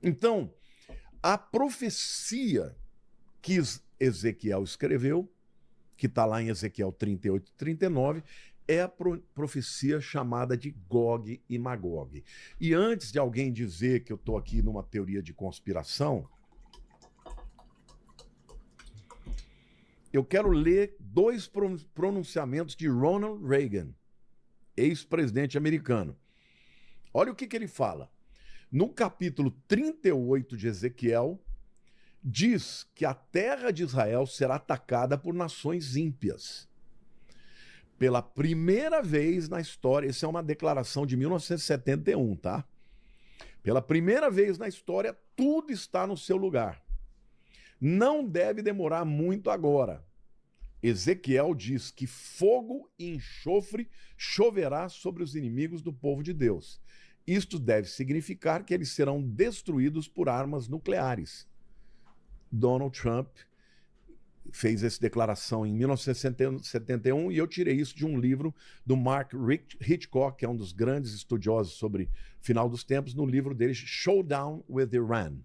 Então, a profecia que Ezequiel escreveu, que está lá em Ezequiel 38 e 39, é a profecia chamada de Gog e Magog. E antes de alguém dizer que eu estou aqui numa teoria de conspiração, eu quero ler dois pronunciamentos de Ronald Reagan, ex-presidente americano. Olha o que ele fala. No capítulo 38 de Ezequiel, diz que a terra de Israel será atacada por nações ímpias. Pela primeira vez na história, isso é uma declaração de 1971, tá? Pela primeira vez na história, tudo está no seu lugar. Não deve demorar muito agora. Ezequiel diz que fogo e enxofre choverá sobre os inimigos do povo de Deus. Isto deve significar que eles serão destruídos por armas nucleares. Donald Trump fez essa declaração em 1971 e eu tirei isso de um livro do Mark Hitchcock, que é um dos grandes estudiosos sobre final dos tempos, no livro dele, Showdown with Iran.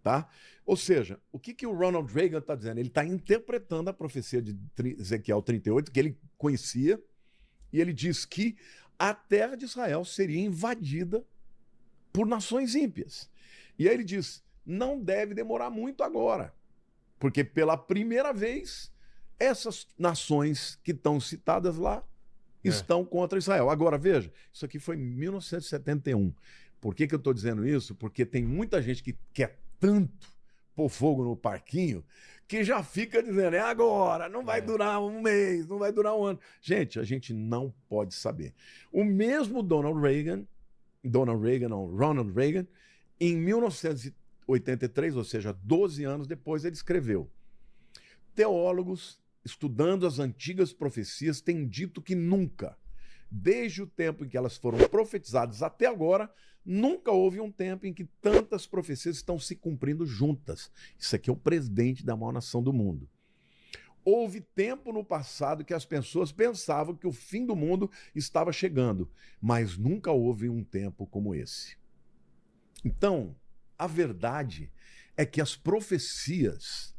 Tá? Ou seja, o que o Ronald Reagan está dizendo? Ele está interpretando a profecia de Ezequiel 38, que ele conhecia, e ele diz que a terra de Israel seria invadida por nações ímpias. E aí ele diz, não deve demorar muito agora, porque pela primeira vez, essas nações que estão citadas lá estão contra Israel. Agora, veja, isso aqui foi em 1971. Por que eu estou dizendo isso? Porque tem muita gente que quer tanto pôr fogo no parquinho que já fica dizendo, é agora, não vai durar um mês, não vai durar um ano. Gente, a gente não pode saber. O mesmo Ronald Reagan, em 1983, ou seja, 12 anos depois, ele escreveu: teólogos, estudando as antigas profecias, têm dito que nunca, desde o tempo em que elas foram profetizadas até agora, nunca houve um tempo em que tantas profecias estão se cumprindo juntas. Isso aqui é o presidente da maior nação do mundo. Houve tempo no passado que as pessoas pensavam que o fim do mundo estava chegando, mas nunca houve um tempo como esse. Então, a verdade é que as profecias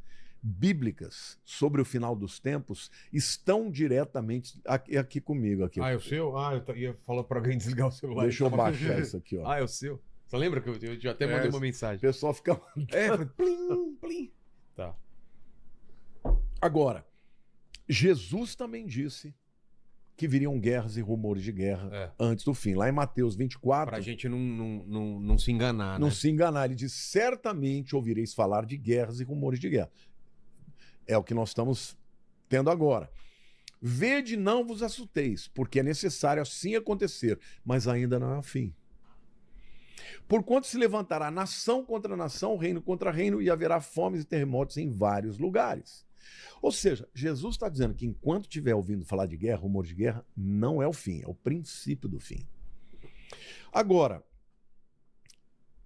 bíblicas sobre o final dos tempos estão diretamente aqui comigo. Aqui. Ah, é o seu? Eu ia falar para alguém desligar o celular. Deixa eu baixar isso aqui, ó. Ah, é o seu? Você lembra que eu já até mandei uma mensagem? O pessoal fica... Plim, plim. Tá. Agora, Jesus também disse que viriam guerras e rumores de guerra antes do fim. Lá em Mateus 24... Para a gente não se enganar, Não se enganar. Ele diz, certamente ouvireis falar de guerras e rumores de guerra. É o que nós estamos tendo agora. Vede, não vos assusteis, porque é necessário assim acontecer, mas ainda não é o fim. Porquanto se levantará nação contra nação, reino contra reino, e haverá fomes e terremotos em vários lugares. Ou seja, Jesus está dizendo que enquanto estiver ouvindo falar de guerra, rumor de guerra, não é o fim, é o princípio do fim. Agora,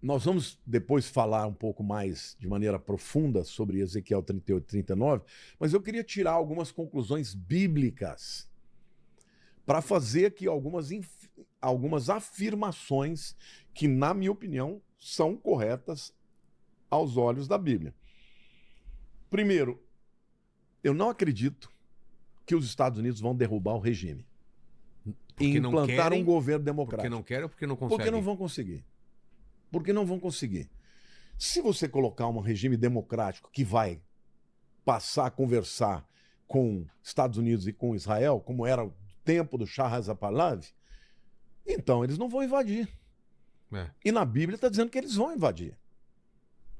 nós vamos depois falar um pouco mais de maneira profunda sobre Ezequiel 38 e 39, mas eu queria tirar algumas conclusões bíblicas para fazer aqui algumas afirmações que, na minha opinião, são corretas aos olhos da Bíblia. Primeiro, eu não acredito que os Estados Unidos vão derrubar o regime e implantar um governo democrático. Porque não querem ou porque não conseguem? Porque não vão conseguir. Porque não vão conseguir. Se você colocar um regime democrático que vai passar a conversar com Estados Unidos e com Israel, como era o tempo do Shah Pahlavi, então eles não vão invadir. E na Bíblia está dizendo que eles vão invadir.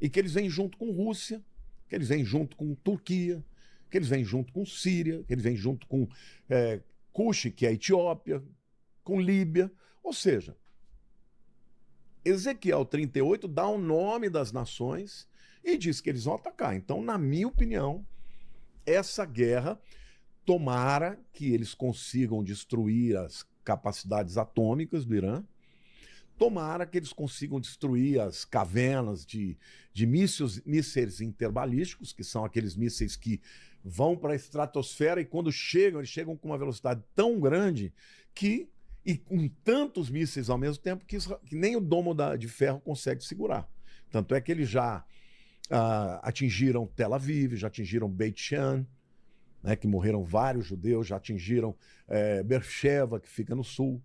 E que eles vêm junto com Rússia, que eles vêm junto com Turquia, que eles vêm junto com Síria, que eles vêm junto com Cuxi, que é a Etiópia, com Líbia. Ou seja, Ezequiel 38 dá o nome das nações e diz que eles vão atacar. Então, na minha opinião, essa guerra, tomara que eles consigam destruir as capacidades atômicas do Irã, tomara que eles consigam destruir as cavernas de mísseis interbalísticos, que são aqueles mísseis que vão para a estratosfera e quando chegam, eles chegam com uma velocidade tão grande que, e com tantos mísseis ao mesmo tempo, que nem o domo de ferro consegue segurar. Tanto é que eles já atingiram Tel Aviv, já atingiram Beit Shean, né, que morreram vários judeus, já atingiram Beersheba, que fica no sul.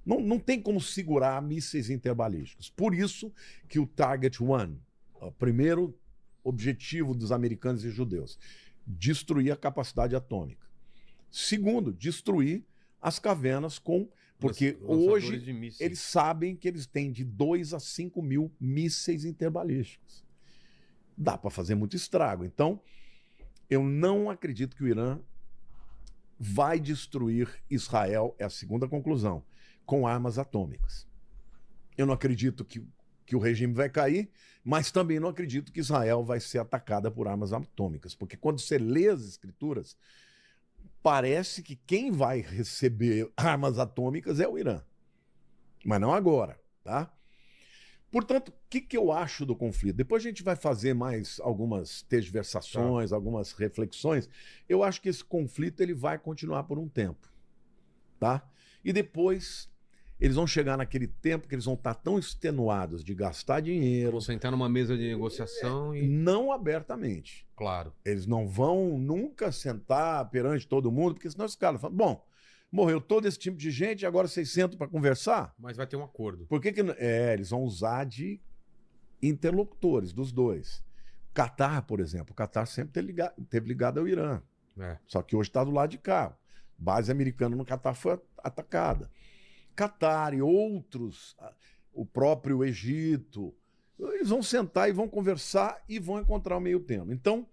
Não tem como segurar mísseis interbalísticos. Por isso que o Target One, o primeiro objetivo dos americanos e judeus, destruir a capacidade atômica. Segundo, destruir as cavernas porque hoje eles sabem que eles têm de 2 a 5 mil mísseis interbalísticos. Dá para fazer muito estrago. Então, eu não acredito que o Irã vai destruir Israel, é a segunda conclusão, com armas atômicas. Eu não acredito que o regime vai cair, Mas também não acredito que Israel vai ser atacada por armas atômicas, porque quando você lê as escrituras, parece que quem vai receber armas atômicas é o Irã. Mas não agora, tá? Portanto, o que eu acho do conflito? Depois a gente vai fazer mais algumas tergiversações, algumas reflexões. Eu acho que esse conflito ele vai continuar por um tempo, tá? E depois eles vão chegar naquele tempo que eles vão estar tão extenuados de gastar dinheiro. Vou sentar numa mesa de negociação e... Não abertamente. Claro. Eles não vão nunca sentar perante todo mundo, porque senão os caras falam, bom, morreu todo esse tipo de gente, agora vocês sentam para conversar? Mas vai ter um acordo. Por que eles vão usar de interlocutores dos dois. Catar, por exemplo. O Catar sempre teve ligado ao Irã. É. Só que hoje está do lado de cá. Base americana no Catar foi atacada. Catar e outros, o próprio Egito, eles vão sentar e vão conversar e vão encontrar o meio termo. Então,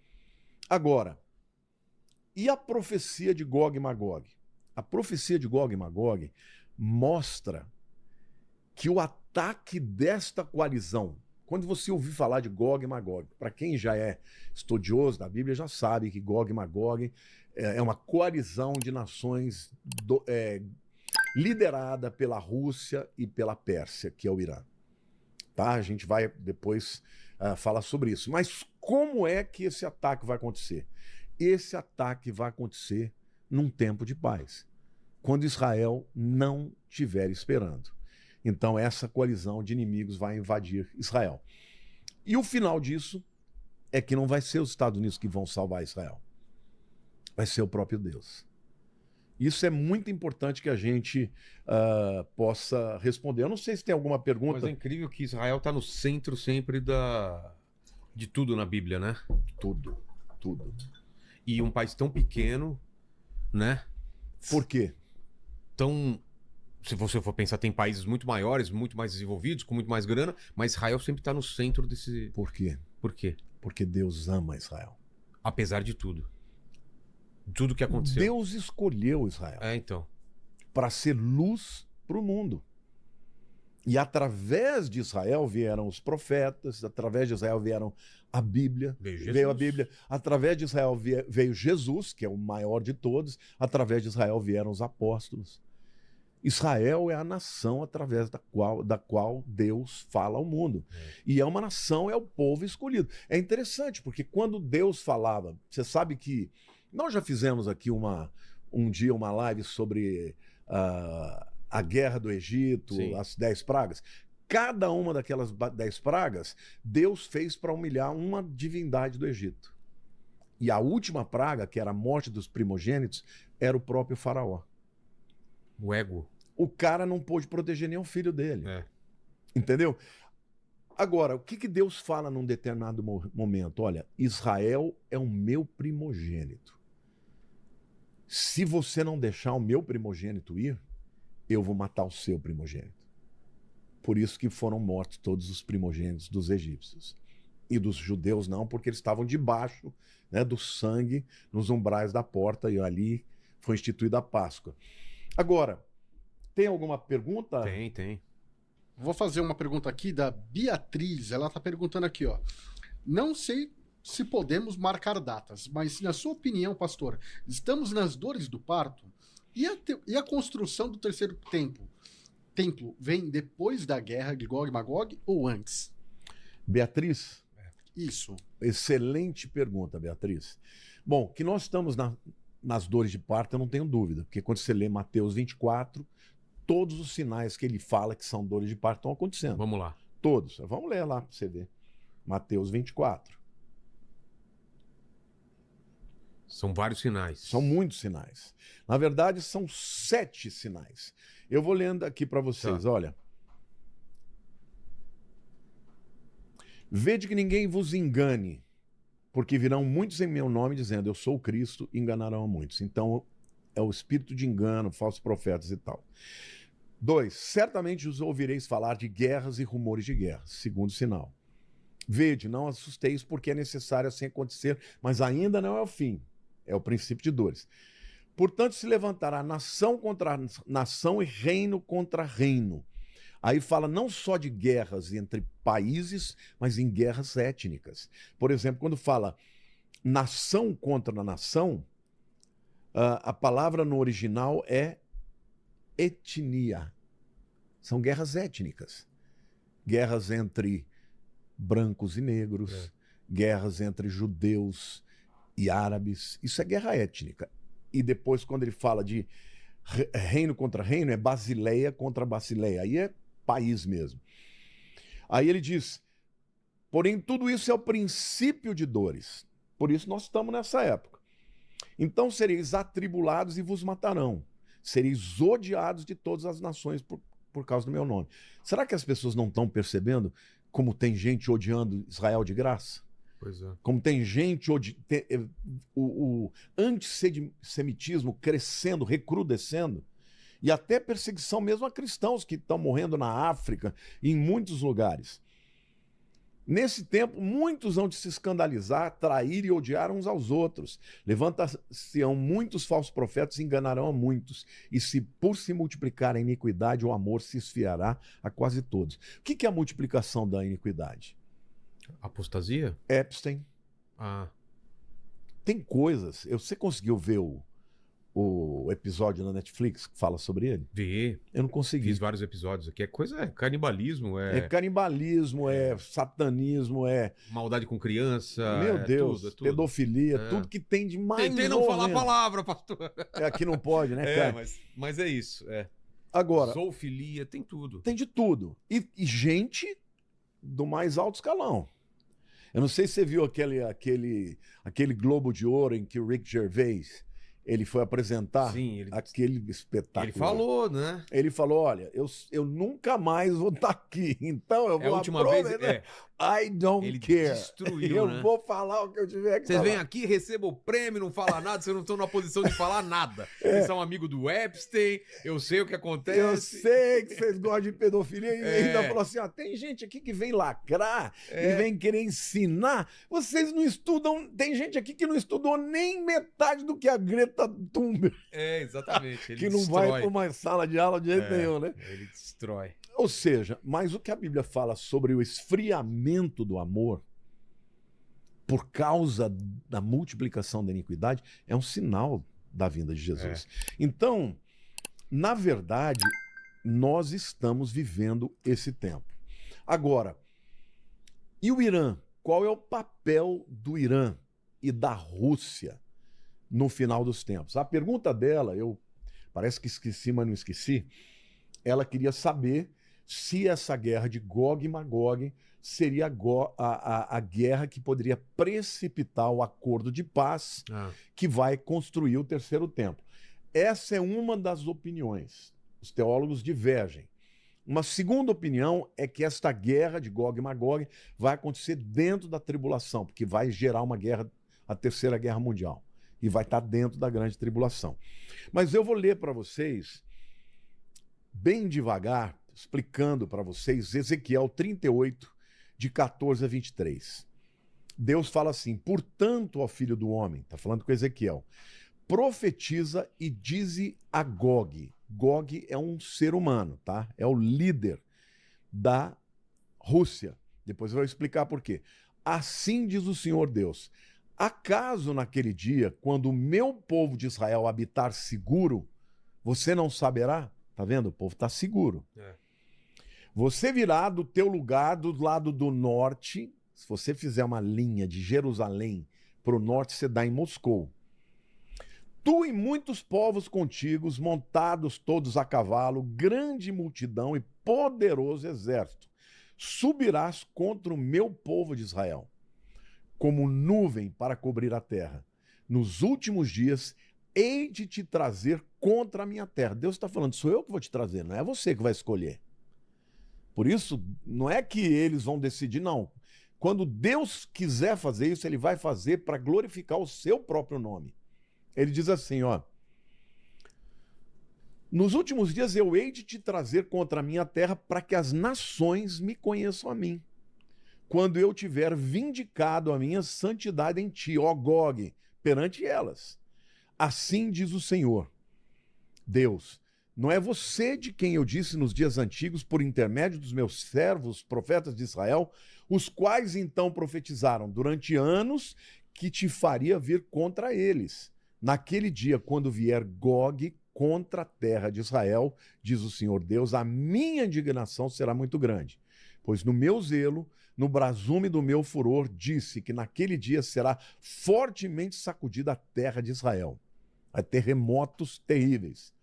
agora, e a profecia de Gog e Magog? A profecia de Gog e Magog mostra que o ataque desta coalizão, quando você ouvir falar de Gog e Magog, para quem já é estudioso da Bíblia, já sabe que Gog e Magog é uma coalizão de nações liderada pela Rússia e pela Pérsia, que é o Irã. Tá? A gente vai depois falar sobre isso. Mas como é que esse ataque vai acontecer? Esse ataque vai acontecer num tempo de paz, quando Israel não estiver esperando. Então essa coalizão de inimigos vai invadir Israel. E o final disso é que não vai ser os Estados Unidos que vão salvar Israel. Vai ser o próprio Deus. Isso é muito importante que a gente possa responder. Eu não sei se tem alguma pergunta. Mas é incrível que Israel está no centro sempre de tudo na Bíblia, né? Tudo. E um país tão pequeno, né? Por quê? Tão... Se você for pensar, tem países muito maiores, muito mais desenvolvidos, com muito mais grana, mas Israel sempre está no centro desse... Por quê? Por quê? Porque Deus ama Israel. Apesar de tudo. Tudo que aconteceu. Deus escolheu Israel. Então. Para ser luz para o mundo. E através de Israel vieram os profetas, através de Israel vieram a Bíblia, veio a Bíblia, através de Israel veio Jesus, que é o maior de todos, através de Israel vieram os apóstolos. Israel é a nação através da qual Deus fala ao mundo. E é uma nação, é o povo escolhido. É interessante, porque quando Deus falava, você sabe que nós já fizemos aqui um dia uma live sobre a guerra do Egito, sim, as 10 pragas. Cada uma daquelas 10 pragas, Deus fez para humilhar uma divindade do Egito. E a última praga, que era a morte dos primogênitos, era o próprio faraó. O ego. O cara não pôde proteger nem o filho dele. Entendeu? Agora, o que Deus fala num determinado momento? Olha, Israel é o meu primogênito. Se você não deixar o meu primogênito ir, eu vou matar o seu primogênito. Por isso que foram mortos todos os primogênitos dos egípcios. E dos judeus não, porque eles estavam debaixo, né, do sangue nos umbrais da porta, e ali foi instituída a Páscoa. Agora, tem alguma pergunta? Tem. Vou fazer uma pergunta aqui da Beatriz. Ela está perguntando aqui, ó. Não sei se podemos marcar datas, mas na sua opinião, pastor, estamos nas dores do parto? E a construção do terceiro templo vem depois da guerra de Gog e Magog ou antes? Beatriz? Isso. Excelente pergunta, Beatriz. Bom, que nós estamos nas dores de parto, eu não tenho dúvida, porque quando você lê Mateus 24, todos os sinais que ele fala que são dores de parto estão acontecendo. Vamos lá. Todos. Vamos ler lá para você ver. Mateus 24. São vários sinais. São muitos sinais. Na verdade, são 7 sinais. Eu vou lendo aqui para vocês, olha. Vede que ninguém vos engane, porque virão muitos em meu nome dizendo, eu sou o Cristo, e enganarão a muitos. Então, é o espírito de engano, falsos profetas e tal. 2. Certamente os ouvireis falar de guerras e rumores de guerras. Segundo sinal. Vede, não assusteis, porque é necessário assim acontecer, mas ainda não é o fim. É o princípio de dores. Portanto, se levantará nação contra nação e reino contra reino. Aí fala não só de guerras entre países, mas em guerras étnicas. Por exemplo, quando fala nação contra nação, a palavra no original é etnia. São guerras étnicas. Guerras entre brancos e negros, guerras entre judeus e árabes. Isso é guerra étnica. E depois, quando ele fala de reino contra reino, é Basileia contra Basileia. Aí é país mesmo. Aí ele diz, porém tudo isso é o princípio de dores. Por isso nós estamos nessa época. Então sereis atribulados e vos matarão. Sereis odiados de todas as nações por causa do meu nome. Será que as pessoas não estão percebendo como tem gente odiando Israel de graça? Pois é. Como tem gente, o antissemitismo crescendo, recrudescendo, e até perseguição mesmo a cristãos que estão morrendo na África e em muitos lugares. Nesse tempo, muitos hão de se escandalizar, trair e odiar uns aos outros. Levanta-se-ão muitos falsos profetas e enganarão a muitos. E se por se multiplicar a iniquidade, o amor se esfriará a quase todos. O que é a multiplicação da iniquidade? Apostasia? Epstein. Ah. Tem coisas... Você conseguiu ver o episódio na Netflix que fala sobre ele? Vi. Eu não consegui. Fiz vários episódios aqui. É coisa, é canibalismo, É canibalismo, é satanismo, é... maldade com criança. Meu Deus, tudo. Pedofilia, tudo que tem de mais... Tentei não falar a palavra, pastor. Aqui não pode, né, cara? Mas é isso. Agora... Zoofilia, tem tudo. Tem de tudo. E gente do mais alto escalão. Eu não sei se você viu aquele Globo de Ouro em que o Rick Gervais ele foi apresentar. Sim, aquele espetáculo. Ele falou, né? Ele falou, olha, eu nunca mais vou estar aqui, então eu vou a última vez, I don't ele care. Destruiu, eu né? vou falar o que eu tiver que falar. Vocês vêm aqui, recebam o prêmio, não fala nada, vocês não estão na posição de falar nada. Vocês são amigo do Epstein, eu sei o que acontece. Eu sei que vocês gostam de pedofilia e ainda falou assim, ó, tem gente aqui que vem lacrar e vem querer ensinar. Vocês não estudam, tem gente aqui que não estudou nem metade do que a Greta Thunberg. Exatamente. Ele que não destrói. vai para uma sala de aula de jeito nenhum, né? Ele destrói. Ou seja, mas o que a Bíblia fala sobre o esfriamento do amor por causa da multiplicação da iniquidade é um sinal da vinda de Jesus. Então, na verdade, nós estamos vivendo esse tempo. Agora, e o Irã? Qual é o papel do Irã e da Rússia no final dos tempos? A pergunta dela, parece que esqueci, mas não esqueci, ela queria saber se essa guerra de Gog e Magog seria a guerra que poderia precipitar o acordo de paz que vai construir o terceiro templo. Essa é uma das opiniões. Os teólogos divergem. Uma segunda opinião é que esta guerra de Gog e Magog vai acontecer dentro da tribulação, porque vai gerar uma guerra, a terceira guerra mundial, e vai estar dentro da grande tribulação. Mas eu vou ler para vocês, bem devagar, explicando para vocês, Ezequiel 38, de 14 a 23. Deus fala assim, portanto, ó filho do homem, está falando com Ezequiel, profetiza e dize a Gog. Gog é um ser humano, tá? É o líder da Rússia. Depois eu vou explicar por quê. Assim diz o Senhor Deus, acaso naquele dia, quando o meu povo de Israel habitar seguro, você não saberá? Tá vendo? O povo está seguro. Você virá do teu lugar, do lado do norte, se você fizer uma linha de Jerusalém para o norte, você dá em Moscou. Tu e muitos povos contigo, montados todos a cavalo, grande multidão e poderoso exército, subirás contra o meu povo de Israel, como nuvem para cobrir a terra. Nos últimos dias, hei de te trazer contra a minha terra. Deus está falando, sou eu que vou te trazer, não é você que vai escolher. Por isso, não é que eles vão decidir, não. Quando Deus quiser fazer isso, ele vai fazer para glorificar o seu próprio nome. Ele diz assim, ó, nos últimos dias eu hei de te trazer contra a minha terra para que as nações me conheçam a mim. Quando eu tiver vindicado a minha santidade em ti, ó Gog, perante elas. Assim diz o Senhor, Deus, Não é você de quem eu disse nos dias antigos, por intermédio dos meus servos, profetas de Israel, os quais então profetizaram durante anos que te faria vir contra eles. Naquele dia, quando vier Gog contra a terra de Israel, diz o Senhor Deus, a minha indignação será muito grande. Pois no meu zelo, no brasume do meu furor, disse que naquele dia será fortemente sacudida a terra de Israel. Há terremotos terríveis.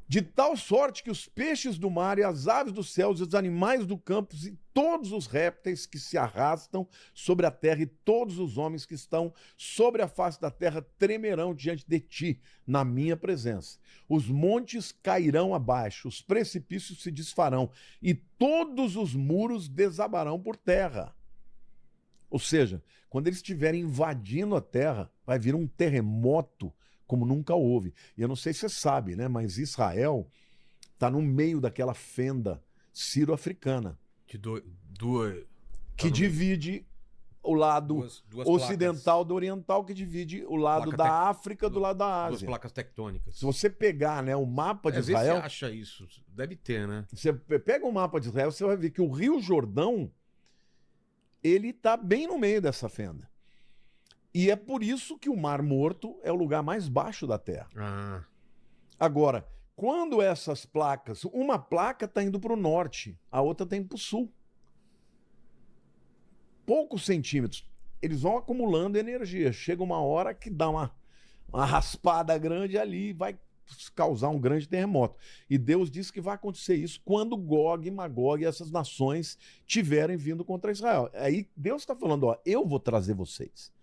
De tal sorte que os peixes do mar e as aves dos céus e os animais do campo e todos os répteis que se arrastam sobre a terra e todos os homens que estão sobre a face da terra tremerão diante de ti, na minha presença. Os montes cairão abaixo, os precipícios se desfarão e todos os muros desabarão por terra. Ou seja, quando eles estiverem invadindo a terra, vai vir um terremoto como nunca houve. E eu não sei se você sabe, né? Mas Israel está no meio daquela fenda sírio-africana que divide o lado duas ocidental do oriental, que divide o lado da África do lado da Ásia. Duas placas tectônicas. Se você pegar, né, o mapa de Às Israel... vezes você acha isso. Deve ter, né? Você pega o mapa de Israel, você vai ver que o Rio Jordão, ele está bem no meio dessa fenda. E é por isso que o Mar Morto é o lugar mais baixo da Terra. Ah. Agora, quando essas placas... Uma placa está indo para o norte, a outra está indo para o sul. Poucos centímetros. Eles vão acumulando energia. Chega uma hora que dá uma raspada grande ali e vai causar um grande terremoto. E Deus disse que vai acontecer isso quando Gog e Magog e essas nações tiverem vindo contra Israel. Aí Deus está falando, ó, eu vou trazer vocês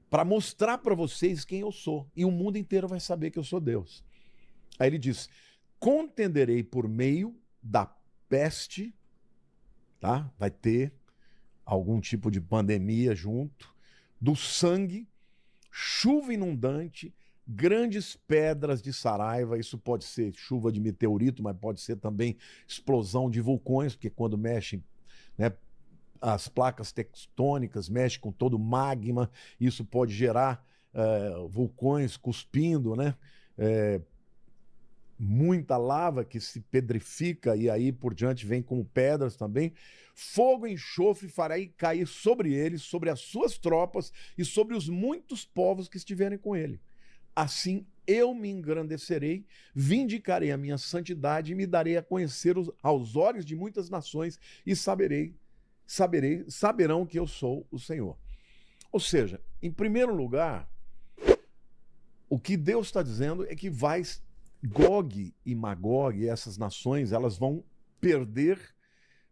para mostrar para vocês quem eu sou. E o mundo inteiro vai saber que eu sou Deus. Aí ele diz, contenderei por meio da peste, tá? Vai ter algum tipo de pandemia junto, do sangue, chuva inundante, grandes pedras de saraiva, isso pode ser chuva de meteorito, mas pode ser também explosão de vulcões, porque quando mexem, né, as placas tectônicas mexem com todo o magma, isso pode gerar vulcões cuspindo, né? Muita lava que se pedrifica e aí por diante vem como pedras também. Fogo e enxofre farei cair sobre eles, sobre as suas tropas e sobre os muitos povos que estiverem com ele. Assim eu me engrandecerei, vindicarei a minha santidade e me darei a conhecer aos olhos de muitas nações e saberão que eu sou o Senhor. Ou seja, em primeiro lugar, o que Deus está dizendo é que Gog e Magog, essas nações, elas vão perder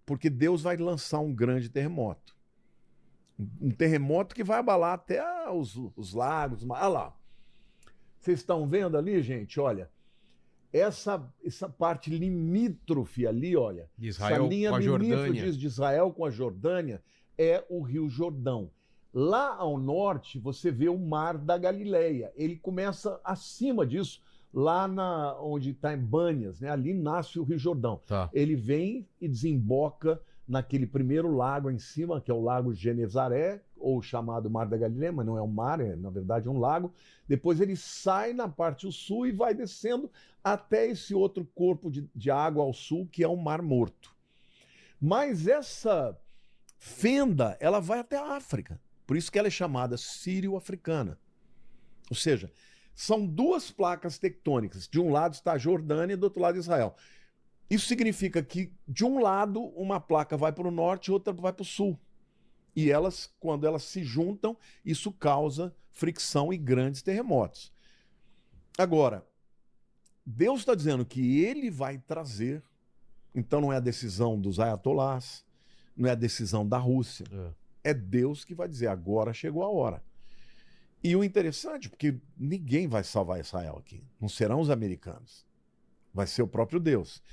porque Deus vai lançar um grande terremoto. Um terremoto que vai abalar até os lagos. Olha lá. Vocês estão vendo ali, gente? Olha. Essa parte limítrofe ali, olha. De Israel essa linha com a Jordânia. de Israel com a Jordânia é o Rio Jordão. Lá ao norte, você vê o Mar da Galileia. Ele começa acima disso, lá onde está em Bânias, né? Ali nasce o Rio Jordão. Tá. Ele vem e desemboca naquele primeiro lago em cima, que é o Lago Genezaré, ou chamado Mar da Galileia, mas não é um mar, na verdade é um lago. Depois ele sai na parte sul e vai descendo até esse outro corpo de água ao sul, que é o Mar Morto. Mas essa fenda, ela vai até a África. Por isso que ela é chamada Sírio-Africana. Ou seja, são duas placas tectônicas. De um lado está a Jordânia e do outro lado Israel. Isso significa que, de um lado, uma placa vai para o norte e outra vai para o sul. E elas, quando elas se juntam, isso causa fricção e grandes terremotos. Agora, Deus está dizendo que ele vai trazer, então não é a decisão dos ayatolás, não é a decisão da Rússia. É Deus que vai dizer, agora chegou a hora. E o interessante, porque ninguém vai salvar Israel aqui. Não serão os americanos. Vai ser o próprio Deus.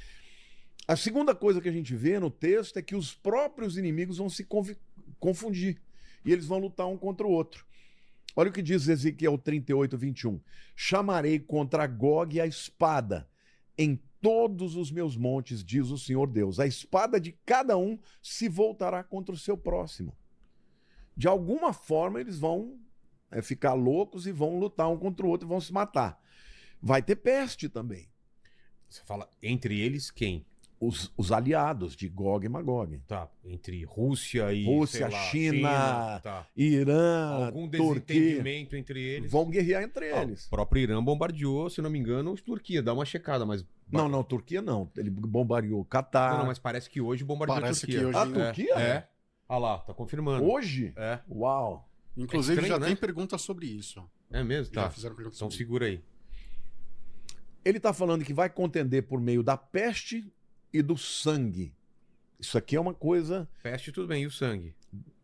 A segunda coisa que a gente vê no texto é que os próprios inimigos vão se confundir. E eles vão lutar um contra o outro. Olha o que diz Ezequiel 38, 21. Chamarei contra Gog a espada em todos os meus montes, diz o Senhor Deus. A espada de cada um se voltará contra o seu próximo. De alguma forma eles vão ficar loucos e vão lutar um contra o outro e vão se matar. Vai ter peste também. Você fala entre eles quem? Os aliados de Gog e Magog. Tá, entre Rússia e Rússia, sei lá, China, tá. Irã, Algum Turquia. desentendimento entre eles. Vão guerrear entre eles. O próprio Irã bombardeou, se não me engano, Turquia. Dá uma checada, mas... Não, Turquia não. Ele bombardeou o Catar. Não, mas parece que hoje bombardeou Parece a Turquia. que hoje- A Turquia? É. Olha lá, tá confirmando. Hoje? É. Uau. Inclusive, estranho, já né? tem perguntas sobre isso. É mesmo? Já Tá. fizeram perguntas Então sobre segura aí. Ele está falando que vai contender por meio da peste e do sangue. Isso aqui é uma coisa. Peste, tudo bem. E o sangue?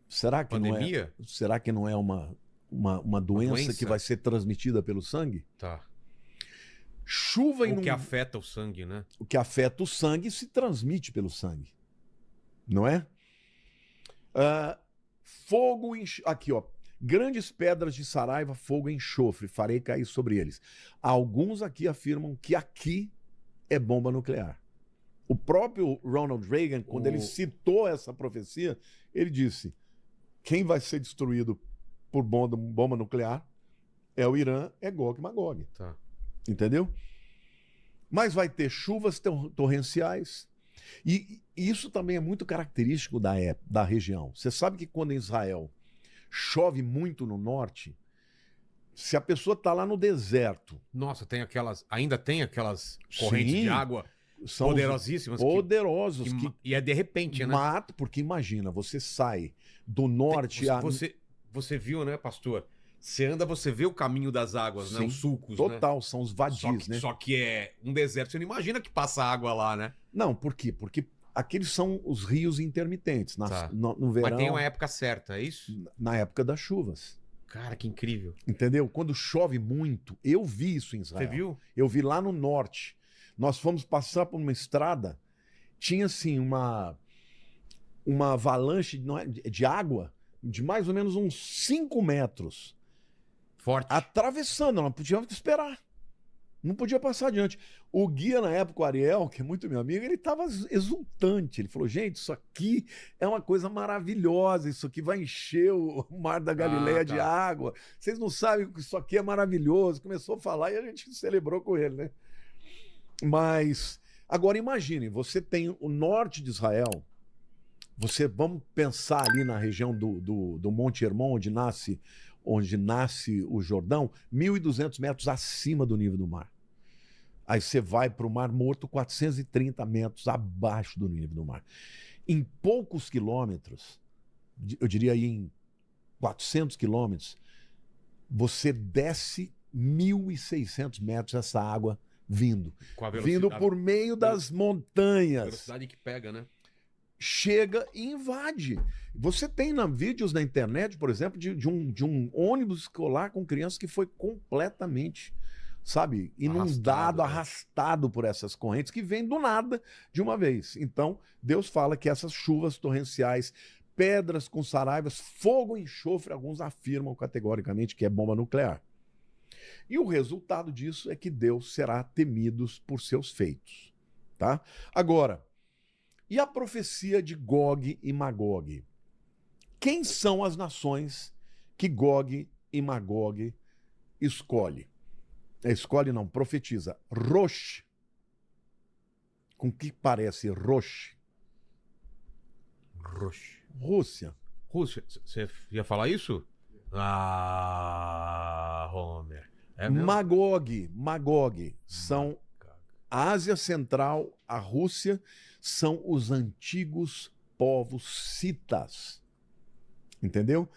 Será que Pandemia? não é? Será que não é uma doença que vai ser transmitida pelo sangue? Tá. Chuva O que afeta o sangue, né? O que afeta o sangue se transmite pelo sangue. Não é? Fogo aqui, ó. Grandes pedras de Saraiva, fogo e enxofre, farei cair sobre eles. Alguns aqui afirmam que aqui é bomba nuclear. O próprio Ronald Reagan, quando ele citou essa profecia, ele disse: quem vai ser destruído por bomba nuclear é o Irã, é Gog e Magog. Tá. Entendeu? Mas vai ter chuvas torrenciais. E isso também é muito característico da região. Você sabe que quando em Israel chove muito no norte, se a pessoa está lá no deserto... Nossa, ainda tem aquelas correntes Sim, de água são poderosíssimas. poderosos E é de repente, né? mata, porque imagina, você sai do norte Você viu, né, pastor? Você anda, você vê o caminho das águas, né? Sim, Os sulcos, total, né? são os vadis, né? Só que é um deserto. Você não imagina que passa água lá, né? Não, por quê? Porque aqueles são os rios intermitentes. Tá. No verão, Mas tem uma época certa, é isso? na época das chuvas. Cara, que incrível. Entendeu? Quando chove muito, eu vi isso em Israel. Você viu? Eu vi lá no norte. Nós fomos passar por uma estrada, tinha assim uma avalanche de água de mais ou menos uns 5 metros. Forte. Atravessando, não podíamos esperar. Não podia passar adiante. O guia na época, o Ariel, que é muito meu amigo, ele estava exultante. Ele falou: gente, isso aqui é uma coisa maravilhosa. Isso aqui vai encher o mar da Galileia de água. Vocês não sabem que isso aqui é maravilhoso. Começou a falar e a gente celebrou com ele, né? Mas, agora imagine, você tem o norte de Israel. Vamos pensar ali na região do Monte Hermon, onde nasce o Jordão, 1.200 metros acima do nível do mar. Aí você vai para o Mar Morto, 430 metros abaixo do nível do mar. Em poucos quilômetros, eu diria aí em 400 quilômetros, você desce 1.600 metros essa água vindo. Com a velocidade. Vindo por meio das montanhas. A velocidade que pega, né? Chega e invade. Você tem vídeos na internet, por exemplo, de um ônibus escolar com crianças que foi completamente, sabe, inundado, arrastado por essas correntes que vêm do nada de uma vez. Então, Deus fala que essas chuvas torrenciais, pedras com saraivas, fogo e enxofre, alguns afirmam categoricamente que é bomba nuclear. E o resultado disso é que Deus será temido por seus feitos, tá? Agora, e a profecia de Gog e Magog? Quem são as nações que Gog e Magog escolhe? Escolhe não, profetiza. Rosh. Com que parece Rosh? Rússia. Rússia. Você ia falar isso? Ah, Homer. É mesmo? Magog são a Ásia Central, a Rússia, são os antigos povos citas. Entendeu?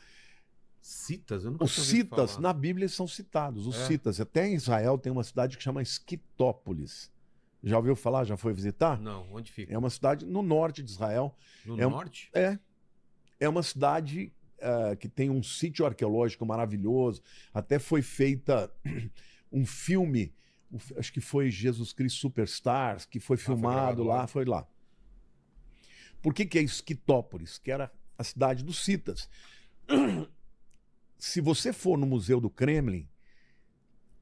Citas? Eu nunca Os tinha ouvido citas, falar. na Bíblia, são citados. Os É? citas. Até em Israel tem uma cidade que chama Esquitópolis. Já ouviu falar? Já foi visitar? Não, onde fica? É uma cidade no norte de Israel. No é um- norte? É uma cidade que tem um sítio arqueológico maravilhoso. Até foi feita um filme, acho que foi Jesus Cristo Superstars, que foi filmado gravado lá, lá. foi lá. Por que é Esquitópolis? Que era a cidade dos citas. Se você for no Museu do Kremlin,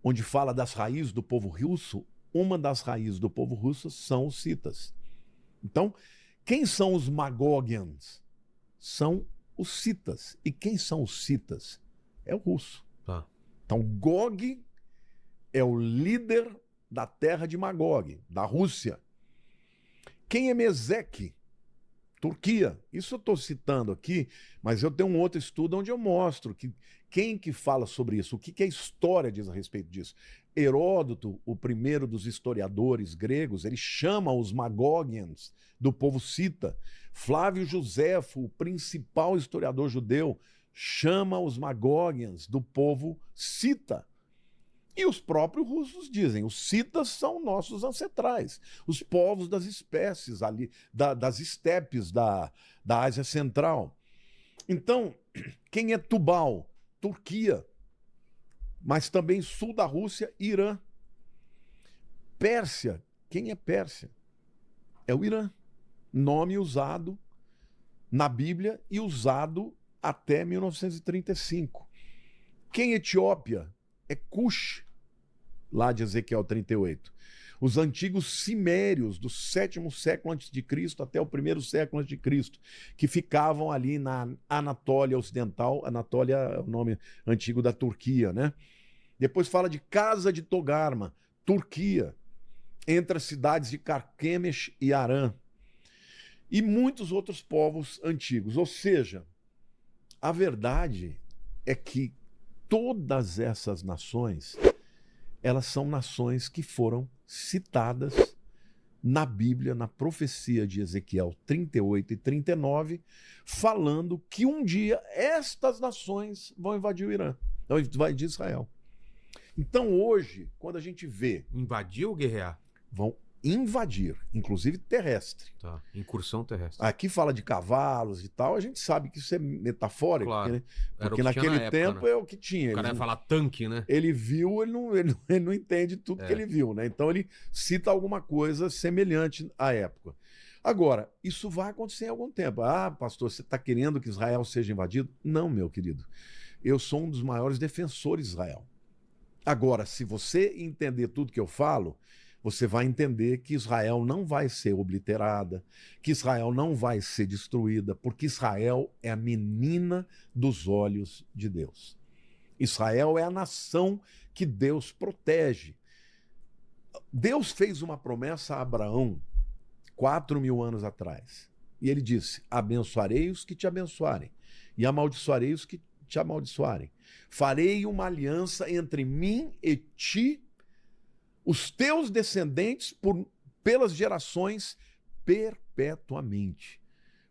onde fala das raízes do povo russo, uma das raízes do povo russo são os citas. Então, quem são os Magogians? São os citas. E quem são os citas? É o russo. Tá. Então, Gog é o líder da terra de Magog, da Rússia. Quem é Meseque? Turquia. Isso eu estou citando aqui, mas eu tenho um outro estudo onde eu mostro que quem que fala sobre isso, o que a história diz a respeito disso. Heródoto, o primeiro dos historiadores gregos, ele chama os Magógians do povo cita. Flávio Joséfo, o principal historiador judeu, chama os Magógians do povo cita. E os próprios russos dizem, os citas são nossos ancestrais, os povos das espécies ali, das estepes da Ásia Central. Então, quem é Tubal? Turquia, mas também sul da Rússia, Irã. Pérsia, quem é Pérsia? É o Irã. Nome usado na Bíblia e usado até 1935. Quem é Etiópia? É Cush, lá de Ezequiel 38. Os antigos cimérios do 7º século a.C. até o 1º século a.C., que ficavam ali na Anatólia Ocidental. Anatólia é o nome antigo da Turquia, né? Depois fala de Casa de Togarma, Turquia, entre as cidades de Carquemes e Arã. E muitos outros povos antigos. Ou seja, a verdade é que todas essas nações, elas são nações que foram citadas na Bíblia, na profecia de Ezequiel 38 e 39, falando que um dia estas nações vão invadir o Irã, vão invadir Israel. Então hoje, quando a gente vê... Invadir ou guerrear? Vão invadir, inclusive terrestre. Tá, incursão terrestre. Aqui fala de cavalos e tal, a gente sabe que isso é metafórico, Claro. porque naquele tempo é o que tinha. O cara ia falar tanque, né? Ele viu, ele não entende tudo que ele viu, né? Então ele cita alguma coisa semelhante à época. Agora, isso vai acontecer em algum tempo. Ah, pastor, você está querendo que Israel seja invadido? Não, meu querido. Eu sou um dos maiores defensores de Israel. Agora, se você entender tudo que eu falo, você vai entender que Israel não vai ser obliterada, que Israel não vai ser destruída, porque Israel é a menina dos olhos de Deus. Israel é a nação que Deus protege. Deus fez uma promessa a Abraão 4.000 anos atrás. E ele disse, abençoarei os que te abençoarem e amaldiçoarei os que te amaldiçoarem. Farei uma aliança entre mim e ti, os teus descendentes pelas gerações perpetuamente.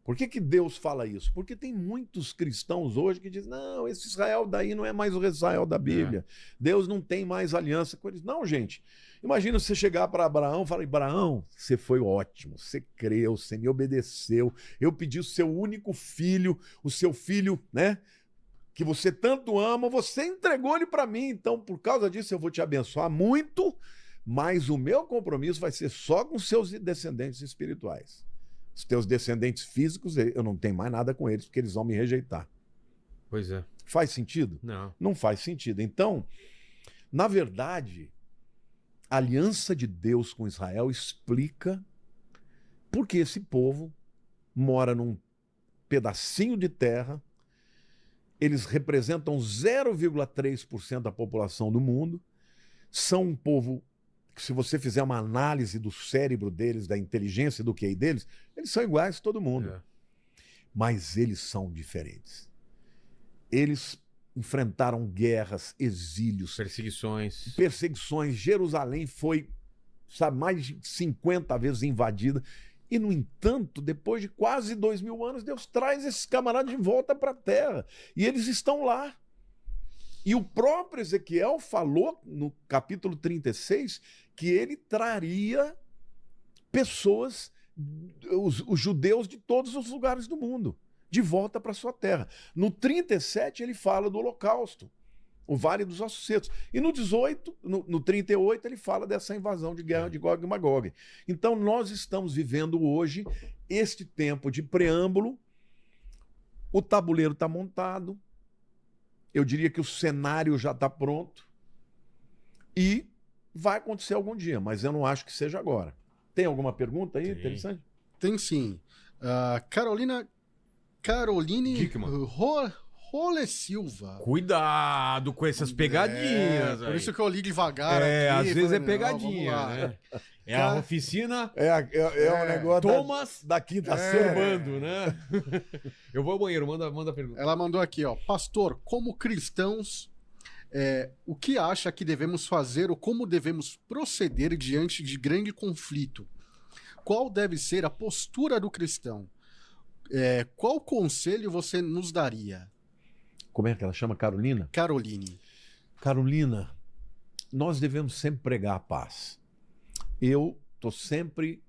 Por que Deus fala isso? Porque tem muitos cristãos hoje que dizem, não, esse Israel daí não é mais o Israel da Bíblia. Deus não tem mais aliança com eles. Não, gente. Imagina você chegar para Abraão e falar, Abraão, você foi ótimo, você creu, você me obedeceu, eu pedi o seu único filho, o seu filho, né? Que você tanto ama, você entregou ele para mim. Então, por causa disso, eu vou te abençoar muito, mas o meu compromisso vai ser só com seus descendentes espirituais. Os teus descendentes físicos, eu não tenho mais nada com eles, porque eles vão me rejeitar. Pois é. Faz sentido? Não. Não faz sentido. Então, na verdade, a aliança de Deus com Israel explica por que esse povo mora num pedacinho de terra. Eles representam 0,3% da população do mundo. São um povo que, se você fizer uma análise do cérebro deles, da inteligência, do QI deles, eles são iguais a todo mundo. Mas eles são diferentes. Eles enfrentaram guerras, exílios, perseguições. Jerusalém foi, sabe, mais de 50 vezes invadida. E, no entanto, depois de quase 2.000 anos, Deus traz esses camaradas de volta para a terra. E eles estão lá. E o próprio Ezequiel falou, no capítulo 36, que ele traria pessoas, os judeus de todos os lugares do mundo, de volta para sua terra. No 37, ele fala do Holocausto, o Vale dos Ossos Secos. E no 38, ele fala dessa invasão de guerra de Gog e Magog. Então, nós estamos vivendo hoje este tempo de preâmbulo. O tabuleiro está montado. Eu diria que o cenário já está pronto. E vai acontecer algum dia, mas eu não acho que seja agora. Tem alguma pergunta aí interessante? Tem sim. Caroline Dickmann. Role Silva. Cuidado com essas pegadinhas. Por isso que eu li devagar aqui. Às vezes é falei, pegadinha, né? É a oficina É um negócio Thomas da quinta Servando, né? Eu vou ao banheiro, manda a pergunta. Ela mandou aqui, ó. Pastor, como cristãos, o que acha que devemos fazer ou como devemos proceder diante de grande conflito? Qual deve ser a postura do cristão? Qual conselho você nos daria? Como é que ela chama? Carolina? Caroline. Carolina, nós devemos sempre pregar a paz. Eu estou sempre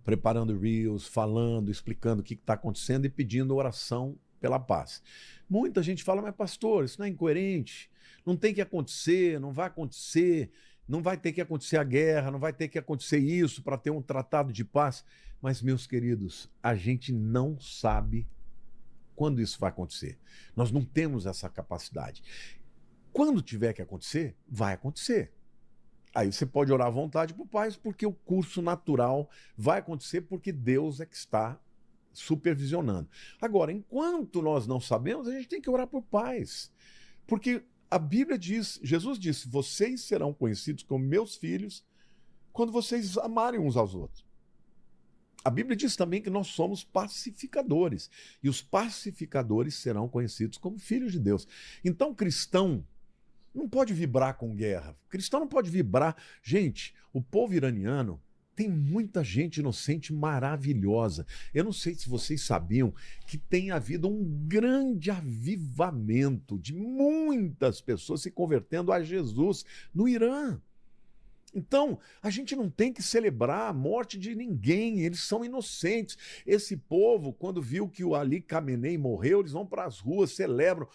preparando reels, falando, explicando o que está acontecendo e pedindo oração pela paz. Muita gente fala, mas pastor, isso não é incoerente, não tem que acontecer, não vai acontecer, não vai ter que acontecer a guerra, não vai ter que acontecer isso para ter um tratado de paz. Mas, meus queridos, a gente não sabe quando isso vai acontecer. Nós não temos essa capacidade. Quando tiver que acontecer, vai acontecer. Aí você pode orar à vontade para o Pai, porque o curso natural vai acontecer porque Deus é que está supervisionando. Agora, enquanto nós não sabemos, a gente tem que orar por paz. Porque a Bíblia diz, Jesus disse, vocês serão conhecidos como meus filhos quando vocês amarem uns aos outros. A Bíblia diz também que nós somos pacificadores. E os pacificadores serão conhecidos como filhos de Deus. Então, cristão não pode vibrar com guerra. Cristão não pode vibrar. Gente, o povo iraniano tem muita gente inocente maravilhosa. Eu não sei se vocês sabiam que tem havido um grande avivamento de muitas pessoas se convertendo a Jesus no Irã. Então, a gente não tem que celebrar a morte de ninguém, eles são inocentes. Esse povo, quando viu que o Ali Khamenei morreu, eles vão para as ruas, celebram.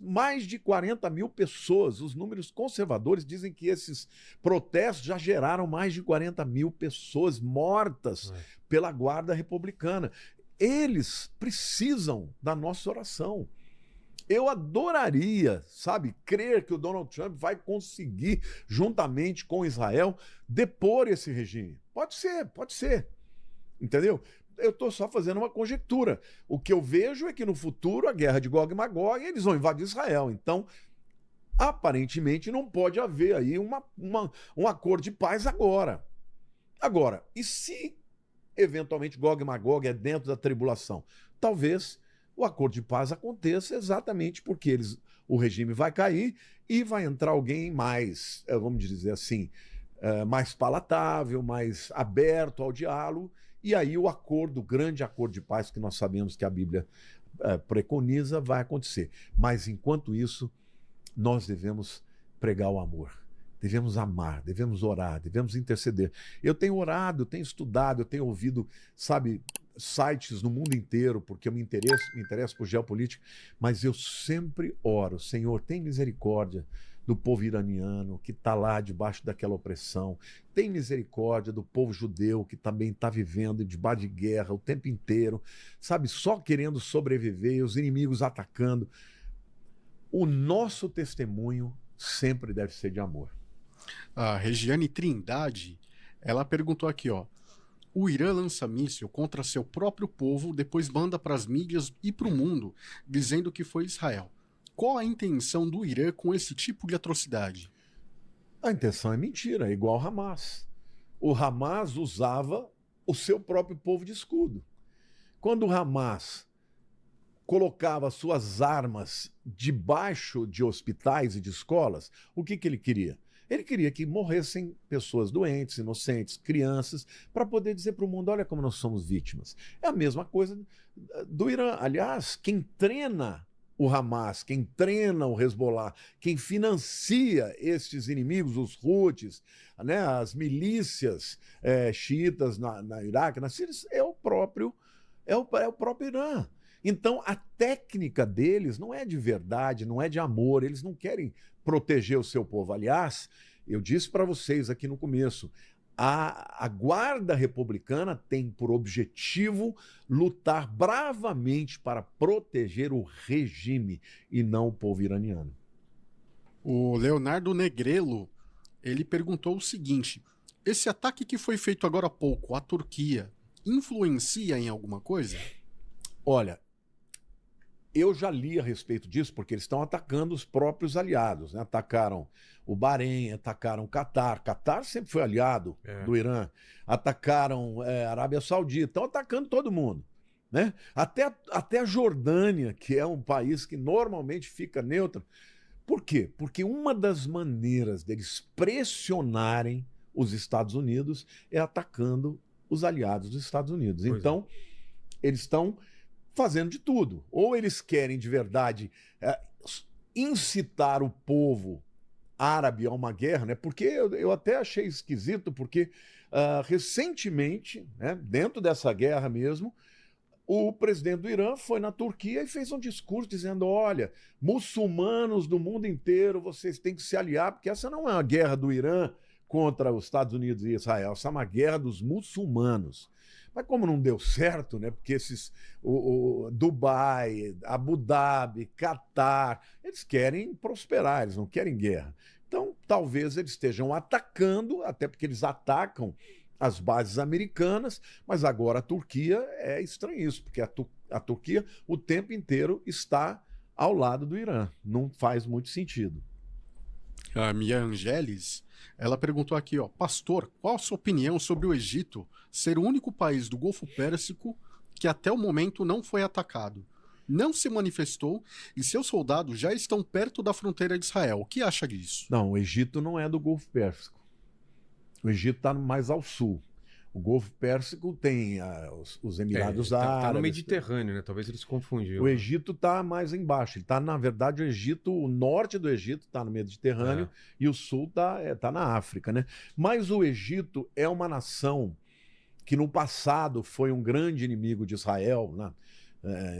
Mais de 40 mil pessoas. Os números conservadores dizem que esses protestos já geraram mais de 40 mil pessoas mortas pela guarda republicana. Eles precisam da nossa oração. Eu adoraria, crer que o Donald Trump vai conseguir, juntamente com Israel, depor esse regime. Pode ser. Entendeu? Eu estou só fazendo uma conjectura. O que eu vejo é que no futuro, a guerra de Gog e Magog, eles vão invadir Israel. Então, aparentemente, não pode haver aí um acordo de paz agora. Agora, e se, eventualmente, Gog e Magog é dentro da tribulação? Talvez o acordo de paz aconteça exatamente porque o regime vai cair e vai entrar alguém mais, vamos dizer assim, mais palatável, mais aberto ao diálogo, e aí o grande acordo de paz que nós sabemos que a Bíblia preconiza vai acontecer. Mas enquanto isso, nós devemos pregar o amor. Devemos amar, devemos orar, devemos interceder. Eu tenho orado, eu tenho estudado, eu tenho ouvido, sites no mundo inteiro, porque eu me interesso por geopolítica, mas eu sempre oro, Senhor, tem misericórdia do povo iraniano que está lá debaixo daquela opressão, tem misericórdia do povo judeu que também está vivendo debaixo de guerra o tempo inteiro, só querendo sobreviver, e os inimigos atacando. O nosso testemunho sempre deve ser de amor. A Regiane Trindade, ela perguntou aqui, ó. O Irã lança míssil contra seu próprio povo, depois manda para as mídias e para o mundo, dizendo que foi Israel. Qual a intenção do Irã com esse tipo de atrocidade? A intenção é mentira, é igual ao Hamas. O Hamas usava o seu próprio povo de escudo. Quando o Hamas colocava suas armas debaixo de hospitais e de escolas, o que ele queria? Ele queria que morressem pessoas doentes, inocentes, crianças, para poder dizer para o mundo, olha como nós somos vítimas. É a mesma coisa do Irã. Aliás, quem treina o Hamas, quem treina o Hezbollah, quem financia estes inimigos, os Houthis, as milícias xiitas na Iraque, na Síria, é o próprio Irã. Então, a técnica deles não é de verdade, não é de amor, eles não querem proteger o seu povo. Aliás, eu disse para vocês aqui no começo, a guarda republicana tem por objetivo lutar bravamente para proteger o regime e não o povo iraniano. O Leonardo Negrelo, ele perguntou o seguinte, esse ataque que foi feito agora há pouco à Turquia influencia em alguma coisa? Olha, eu já li a respeito disso, porque eles estão atacando os próprios aliados, né? Atacaram o Bahrein, atacaram o Catar. Catar sempre foi aliado do Irã. Atacaram a Arábia Saudita. Estão atacando todo mundo, né? Até a Jordânia, que é um país que normalmente fica neutro. Por quê? Porque uma das maneiras deles pressionarem os Estados Unidos é atacando os aliados dos Estados Unidos. Pois então, eles estão fazendo de tudo. Ou eles querem de verdade incitar o povo árabe a uma guerra, né? Porque eu até achei esquisito, porque recentemente, né, dentro dessa guerra mesmo, o presidente do Irã foi na Turquia e fez um discurso dizendo: olha, muçulmanos do mundo inteiro, vocês têm que se aliar, porque essa não é uma guerra do Irã contra os Estados Unidos e Israel, essa é uma guerra dos muçulmanos. Mas como não deu certo, né? Porque o Dubai, Abu Dhabi, Catar, eles querem prosperar, eles não querem guerra. Então, talvez eles estejam atacando, até porque eles atacam as bases americanas, mas agora a Turquia é estranho isso, porque a Turquia o tempo inteiro está ao lado do Irã. Não faz muito sentido. A Mia Angeles, ela perguntou aqui, ó, pastor, qual a sua opinião sobre o Egito ser o único país do Golfo Pérsico que até o momento não foi atacado, não se manifestou e seus soldados já estão perto da fronteira de Israel? O que acha disso? Não, o Egito não é do Golfo Pérsico. O Egito está mais ao sul. O Golfo Pérsico tem os Emirados Árabes. Está no Mediterrâneo, né? Talvez eles confundiam. O Egito está mais embaixo. Ele tá, na verdade, o norte do Egito está no Mediterrâneo e o sul está na África, né? Mas o Egito é uma nação que no passado foi um grande inimigo de Israel, né?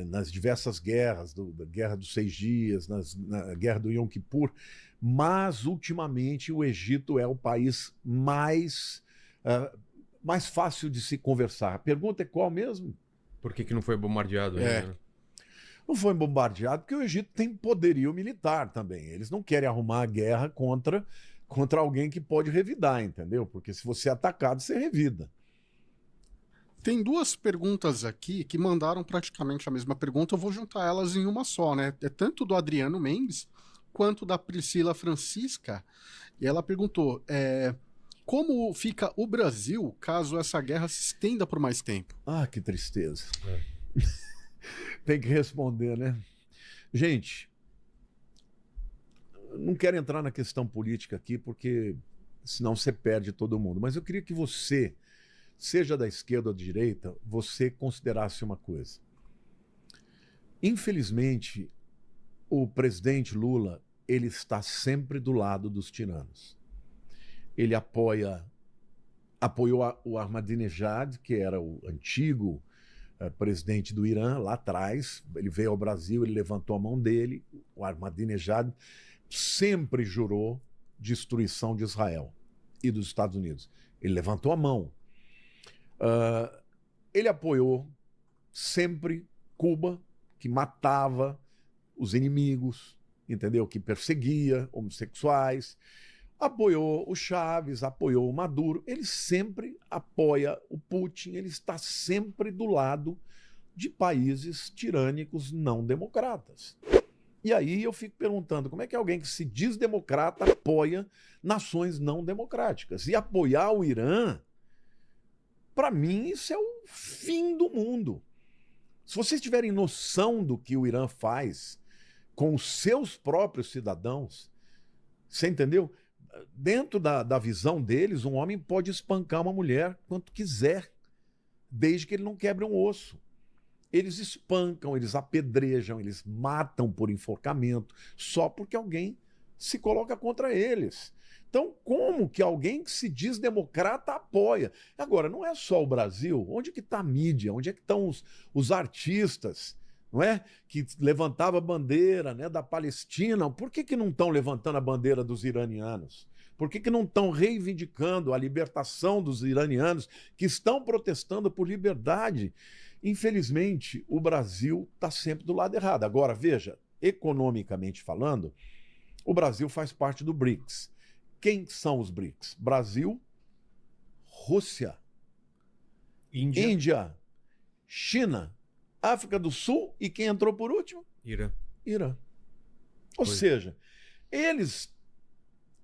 Nas diversas guerras, da Guerra dos 6 Dias, na Guerra do Yom Kippur, mas ultimamente o Egito é o país mais fácil de se conversar. A pergunta é qual mesmo? Por que não foi bombardeado ainda? Né? Não foi bombardeado porque o Egito tem poderio militar também. Eles não querem arrumar a guerra contra alguém que pode revidar, entendeu? Porque se você é atacado, você revida. Tem duas perguntas aqui que mandaram praticamente a mesma pergunta. Eu vou juntar elas em uma só, né? É tanto do Adriano Mendes quanto da Priscila Francisca. E ela perguntou: como fica o Brasil caso essa guerra se estenda por mais tempo? Ah, que tristeza. Tem que responder, né? Gente, não quero entrar na questão política aqui, porque senão você perde todo mundo. Mas eu queria que você, seja da esquerda ou da direita, você considerasse uma coisa. Infelizmente, o presidente Lula, ele está sempre do lado dos tiranos. Ele apoiou o Ahmadinejad, que era o antigo presidente do Irã, lá atrás. Ele veio ao Brasil, ele levantou a mão dele. O Ahmadinejad sempre jurou destruição de Israel e dos Estados Unidos. Ele levantou a mão. Ele apoiou sempre Cuba, que matava os inimigos, entendeu? Que perseguia homossexuais. Apoiou o Chaves, apoiou o Maduro. Ele sempre apoia o Putin, ele está sempre do lado de países tirânicos não democratas. E aí eu fico perguntando, como é que alguém que se diz democrata apoia nações não democráticas? E apoiar o Irã, para mim, isso é o fim do mundo. Se vocês tiverem noção do que o Irã faz com os seus próprios cidadãos, você entendeu? Dentro da visão deles, um homem pode espancar uma mulher quanto quiser, desde que ele não quebre um osso. Eles espancam, eles apedrejam, eles matam por enforcamento, só porque alguém se coloca contra eles. Então, como que alguém que se diz democrata apoia? Agora, não é só o Brasil. Onde que está a mídia? Onde é que estão os artistas, não é? Que levantava a bandeira, né, da Palestina. Por que não estão levantando a bandeira dos iranianos? Por que não estão reivindicando a libertação dos iranianos que estão protestando por liberdade? Infelizmente, o Brasil está sempre do lado errado. Agora, veja, economicamente falando, o Brasil faz parte do BRICS. Quem são os BRICS? Brasil, Rússia, Índia, China, África do Sul e quem entrou por último? Irã. Irã. Ou seja, eles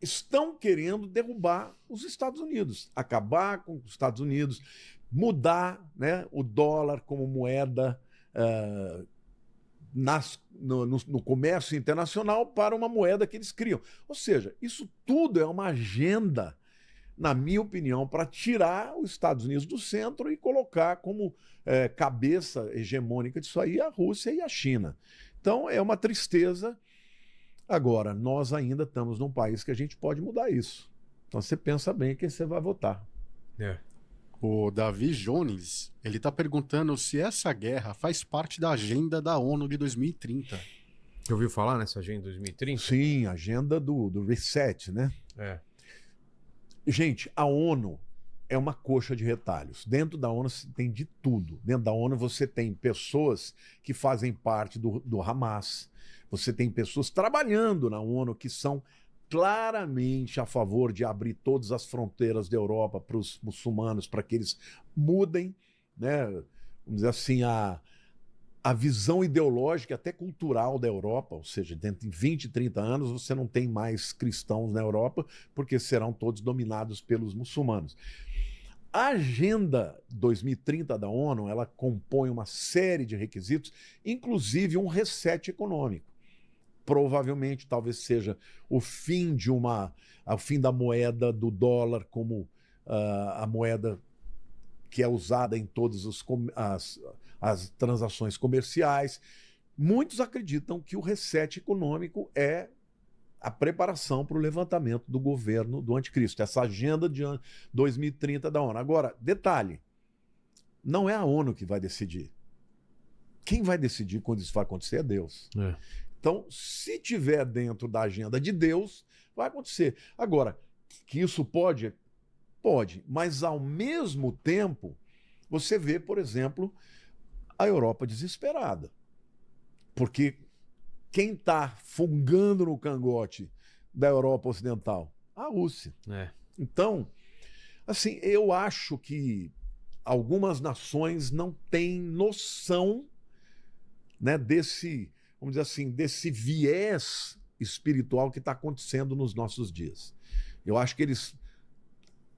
estão querendo derrubar os Estados Unidos, acabar com os Estados Unidos, mudar, né, o dólar como moeda no comércio internacional para uma moeda que eles criam. Ou seja, isso tudo é uma agenda, na minha opinião, para tirar os Estados Unidos do centro e colocar como cabeça hegemônica disso aí a Rússia e a China. Então é uma tristeza. Agora, nós ainda estamos num país que a gente pode mudar isso. Então você pensa bem quem você vai votar. O Davi Jones, ele está perguntando se essa guerra faz parte da agenda da ONU de 2030. Você ouviu falar nessa agenda 2030? Sim, a agenda do reset, né? Gente, a ONU é uma coxa de retalhos. Dentro da ONU você tem de tudo. Dentro da ONU você tem pessoas que fazem parte do Hamas. Você tem pessoas trabalhando na ONU que são claramente a favor de abrir todas as fronteiras da Europa para os muçulmanos, para que eles mudem, né, vamos dizer assim, a visão ideológica, até cultural da Europa. Ou seja, dentro de 20, 30 anos você não tem mais cristãos na Europa, porque serão todos dominados pelos muçulmanos. A Agenda 2030 da ONU, ela compõe uma série de requisitos, inclusive um reset econômico. Provavelmente, talvez seja o fim da moeda do dólar como a moeda que é usada em todas as transações comerciais. Muitos acreditam que o reset econômico é a preparação para o levantamento do governo do anticristo, essa agenda de 2030 da ONU. Agora, detalhe, não é a ONU que vai decidir. Quem vai decidir quando isso vai acontecer é Deus. Então, se tiver dentro da agenda de Deus, vai acontecer. Agora, que isso pode? Pode, mas ao mesmo tempo, você vê, por exemplo, a Europa desesperada. Porque quem está fungando no cangote da Europa Ocidental? A Rússia. Então, assim, eu acho que algumas nações não têm noção, né, desse, vamos dizer assim, desse viés espiritual que está acontecendo nos nossos dias. Eu acho que eles,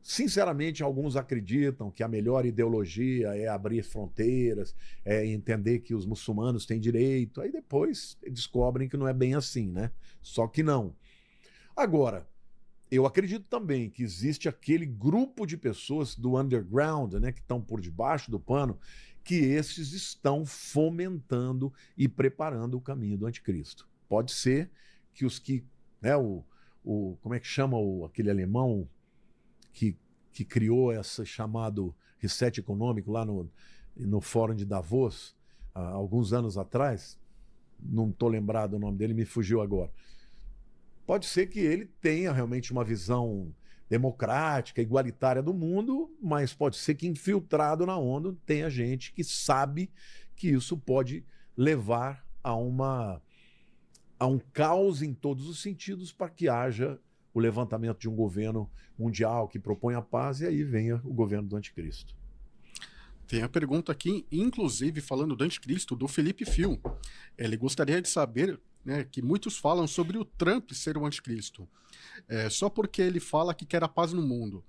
sinceramente, alguns acreditam que a melhor ideologia é abrir fronteiras, é entender que os muçulmanos têm direito, aí depois descobrem que não é bem assim, né? Só que não. Agora, eu acredito também que existe aquele grupo de pessoas do underground, né, que estão por debaixo do pano, que esses estão fomentando e preparando o caminho do anticristo. Pode ser que os que, né, como é que chama aquele alemão que criou esse chamado reset econômico lá no Fórum de Davos, há alguns anos atrás, não estou lembrado o nome dele, me fugiu agora. Pode ser que ele tenha realmente uma visão democrática, igualitária do mundo, mas pode ser que infiltrado na ONU tenha gente que sabe que isso pode levar a um caos em todos os sentidos para que haja o levantamento de um governo mundial que propõe a paz e aí venha o governo do anticristo. Tem a pergunta aqui, inclusive falando do anticristo, do Felipe Fio. Ele gostaria de saber, né, que muitos falam sobre o Trump ser o anticristo, só porque ele fala que quer a paz no mundo.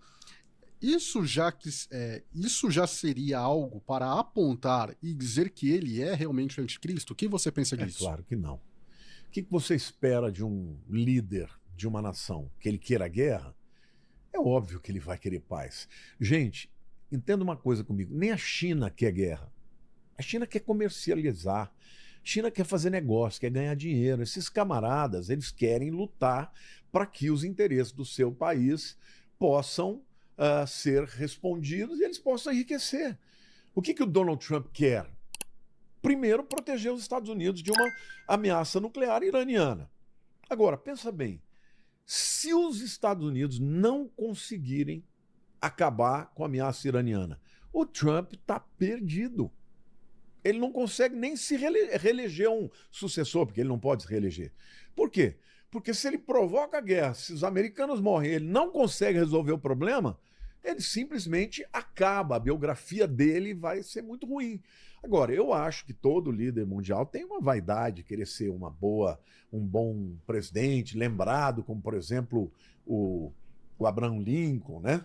Isso já seria algo para apontar e dizer que ele é realmente o anticristo? O que você pensa disso? É claro que não. O que você espera de um líder de uma nação? Que ele queira guerra? É óbvio que ele vai querer paz. Gente, entenda uma coisa comigo, nem a China quer guerra. A China quer comercializar. A China quer fazer negócio, quer ganhar dinheiro. Esses camaradas, eles querem lutar para que os interesses do seu país possam ser respondidos e eles possam enriquecer. O que o Donald Trump quer? Primeiro, proteger os Estados Unidos de uma ameaça nuclear iraniana. Agora, pensa bem, se os Estados Unidos não conseguirem acabar com a ameaça iraniana, o Trump está perdido. Ele não consegue nem se reeleger um sucessor, porque ele não pode se reeleger. Por quê? Porque se ele provoca a guerra, se os americanos morrem e ele não consegue resolver o problema, ele simplesmente acaba. A biografia dele vai ser muito ruim. Agora, eu acho que todo líder mundial tem uma vaidade, querer ser um bom presidente, lembrado, como, por exemplo, o Abraham Lincoln, né?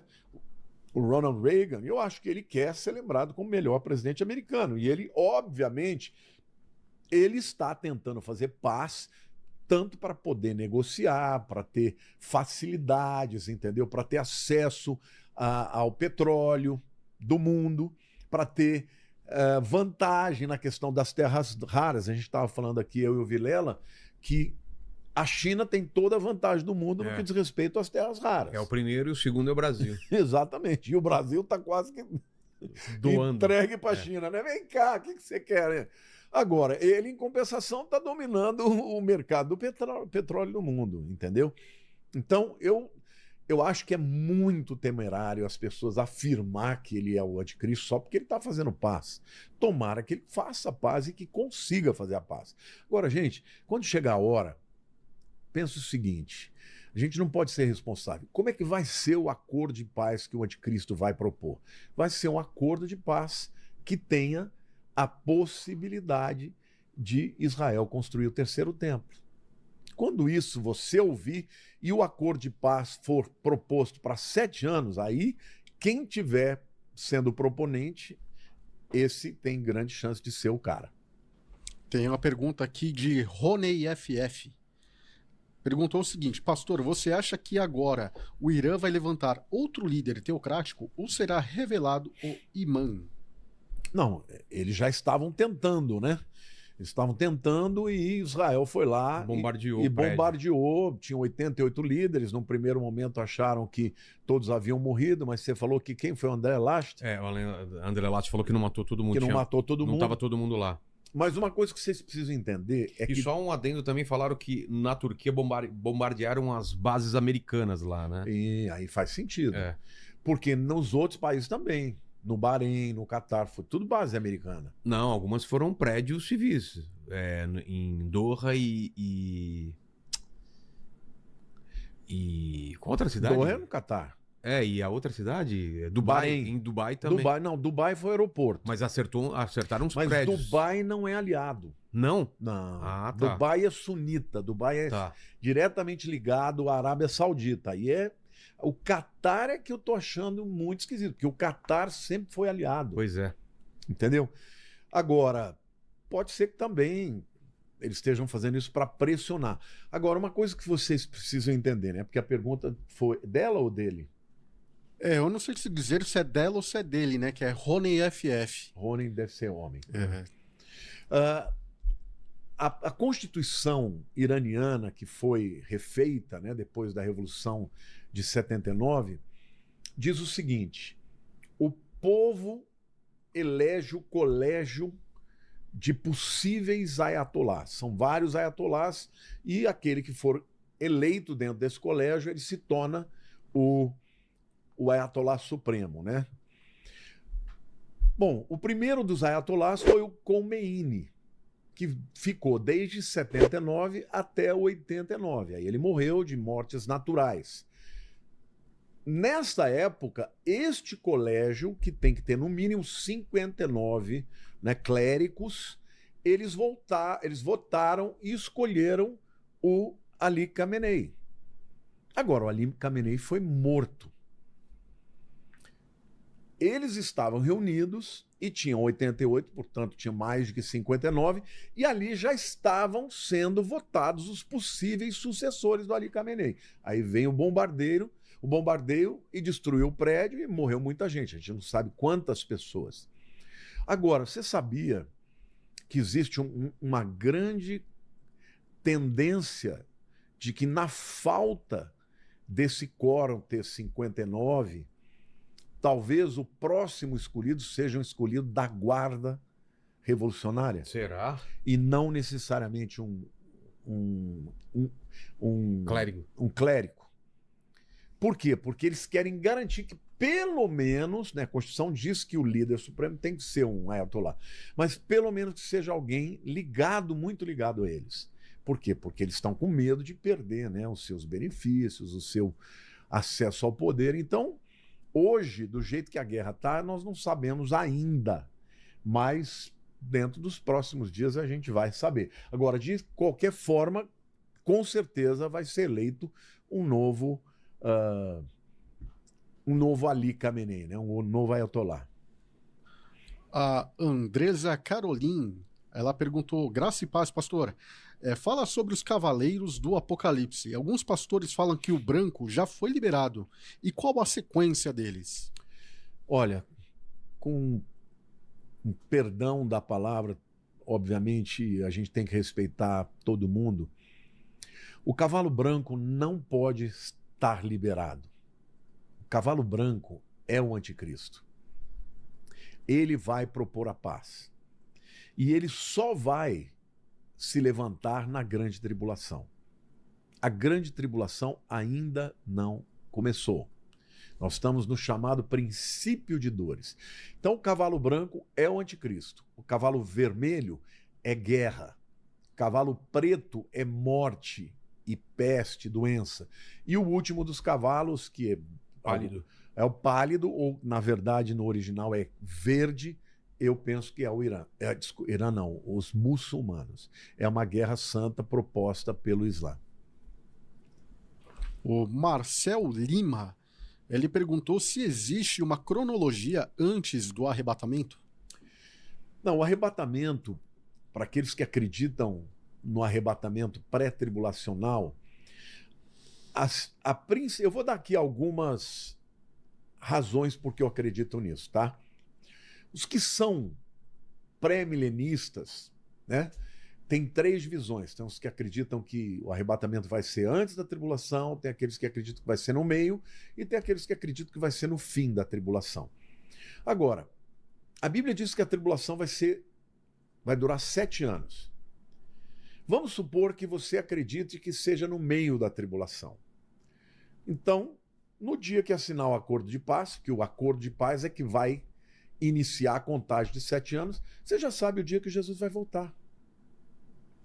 O Ronald Reagan. Eu acho que ele quer ser lembrado como o melhor presidente americano. E ele, obviamente, ele está tentando fazer paz, tanto para poder negociar, para ter facilidades, entendeu? Para ter acesso ao petróleo do mundo, para ter vantagem na questão das terras raras. A gente estava falando aqui, eu e o Vilela, que a China tem toda a vantagem do mundo no que diz respeito às terras raras. É o primeiro e o segundo é o Brasil. Exatamente. E o Brasil está quase que doando. Entregue para a China, né? Vem cá, o que você quer, né? Agora, ele, em compensação, está dominando o mercado do petróleo no mundo, entendeu? Então, eu acho que é muito temerário as pessoas afirmar que ele é o anticristo só porque ele está fazendo paz. Tomara que ele faça paz e que consiga fazer a paz. Agora, gente, quando chegar a hora, pensa o seguinte, a gente não pode ser responsável. Como é que vai ser o acordo de paz que o anticristo vai propor? Vai ser um acordo de paz que tenha a possibilidade de Israel construir o terceiro templo. Quando isso você ouvir e o acordo de paz for proposto para 7 anos, aí quem tiver sendo proponente, esse tem grande chance de ser o cara. Tem uma pergunta aqui de Roney FF. Perguntou o seguinte: pastor, você acha que agora o Irã vai levantar outro líder teocrático ou será revelado o imã? Não, eles já estavam tentando, né? Eles estavam tentando e Israel foi lá bombardeou e bombardeou. Tinham 88 líderes. Num primeiro momento acharam que todos haviam morrido, mas você falou que quem foi o André Last? O André Last falou que não matou todo mundo. Que não matou todo mundo. Não estava todo mundo lá. Mas uma coisa que vocês precisam entender é que... E só um adendo também, falaram que na Turquia bombardearam as bases americanas lá, né? E aí faz sentido. Porque nos outros países também. No Bahrein, no Catar, foi tudo base americana. Não, algumas foram prédios civis. Em Doha e qual outra cidade? Doha é no Catar. E a outra cidade? Dubai. Em Dubai também. Dubai foi aeroporto. Mas acertaram uns prédios. Mas Dubai não é aliado. Não? Não. Tá. Dubai é sunita. Dubai é diretamente ligado à Arábia Saudita. E o Catar é que eu tô achando muito esquisito, porque o Catar sempre foi aliado. Pois é. Entendeu? Agora, pode ser que também eles estejam fazendo isso para pressionar. Agora, uma coisa que vocês precisam entender, né? Porque a pergunta foi dela ou dele? Eu não sei se dizer se é dela ou se é dele, né? Que é Rony FF. Rony deve ser homem. A Constituição iraniana, que foi refeita, né, depois da Revolução de 79, diz o seguinte: o povo elege o colégio de possíveis ayatolás. São vários ayatolás e aquele que for eleito dentro desse colégio, ele se torna o ayatolá supremo, né? Bom, o primeiro dos ayatolás foi o Khomeini, que ficou desde 79 até 89. Aí ele morreu de mortes naturais. Nesta época, este colégio, que tem que ter no mínimo 59, né, clérigos, eles votaram e escolheram o Ali Khamenei. Agora, o Ali Khamenei foi morto. Eles estavam reunidos e tinham 88, portanto tinha mais de 59, e ali já estavam sendo votados os possíveis sucessores do Ali Khamenei. Aí vem o bombardeio e destruiu o prédio e morreu muita gente. A gente não sabe quantas pessoas. Agora, você sabia que existe uma grande tendência de que na falta desse quórum ter 59, talvez o próximo escolhido seja um escolhido da guarda revolucionária? Será? E não necessariamente um clérigo. Um clérigo. Por quê? Porque eles querem garantir que, pelo menos, né, a Constituição diz que o líder supremo tem que ser um ayatolá, mas pelo menos que seja alguém ligado, muito ligado a eles. Por quê? Porque eles estão com medo de perder, né, os seus benefícios, o seu acesso ao poder. Então, Hoje, do jeito que a guerra está, nós não sabemos ainda, mas dentro dos próximos dias a gente vai saber. Agora, de qualquer forma, com certeza vai ser eleito um novo Ali Khamenei, né? Um novo Ayatollah. A Andresa Caroline, ela perguntou, graça e paz, pastor, fala sobre os cavaleiros do Apocalipse. Alguns pastores falam que o branco já foi liberado. E qual a sequência deles? Olha, com perdão da palavra, obviamente a gente tem que respeitar todo mundo. O cavalo branco não pode estar liberado. O cavalo branco é o anticristo. Ele vai propor a paz. E ele só vai se levantar na grande tribulação. A grande tribulação ainda não começou. Nós estamos no chamado princípio de dores. Então o cavalo branco é o anticristo. O cavalo vermelho é guerra. O cavalo preto é morte e peste, doença. E o último dos cavalos, que é Pálido. É o pálido, ou na verdade no original é verde, eu penso que é o Irã. Irã não, os muçulmanos. É uma guerra santa proposta pelo Islã. O Marcel Lima, ele perguntou se existe uma cronologia antes do arrebatamento. Não, o arrebatamento, para aqueles que acreditam no arrebatamento pré-tribulacional, eu vou dar aqui algumas razões porque eu acredito nisso, tá? Os que são pré-milenistas, né, tem três visões. Tem os que acreditam que o arrebatamento vai ser antes da tribulação, tem aqueles que acreditam que vai ser no meio e tem aqueles que acreditam que vai ser no fim da tribulação. Agora, a Bíblia diz que a tribulação vai durar 7 anos. Vamos supor que você acredite que seja no meio da tribulação. Então, no dia que assinar o acordo de paz, que o acordo de paz é que vai iniciar a contagem de 7 anos, você já sabe o dia que Jesus vai voltar.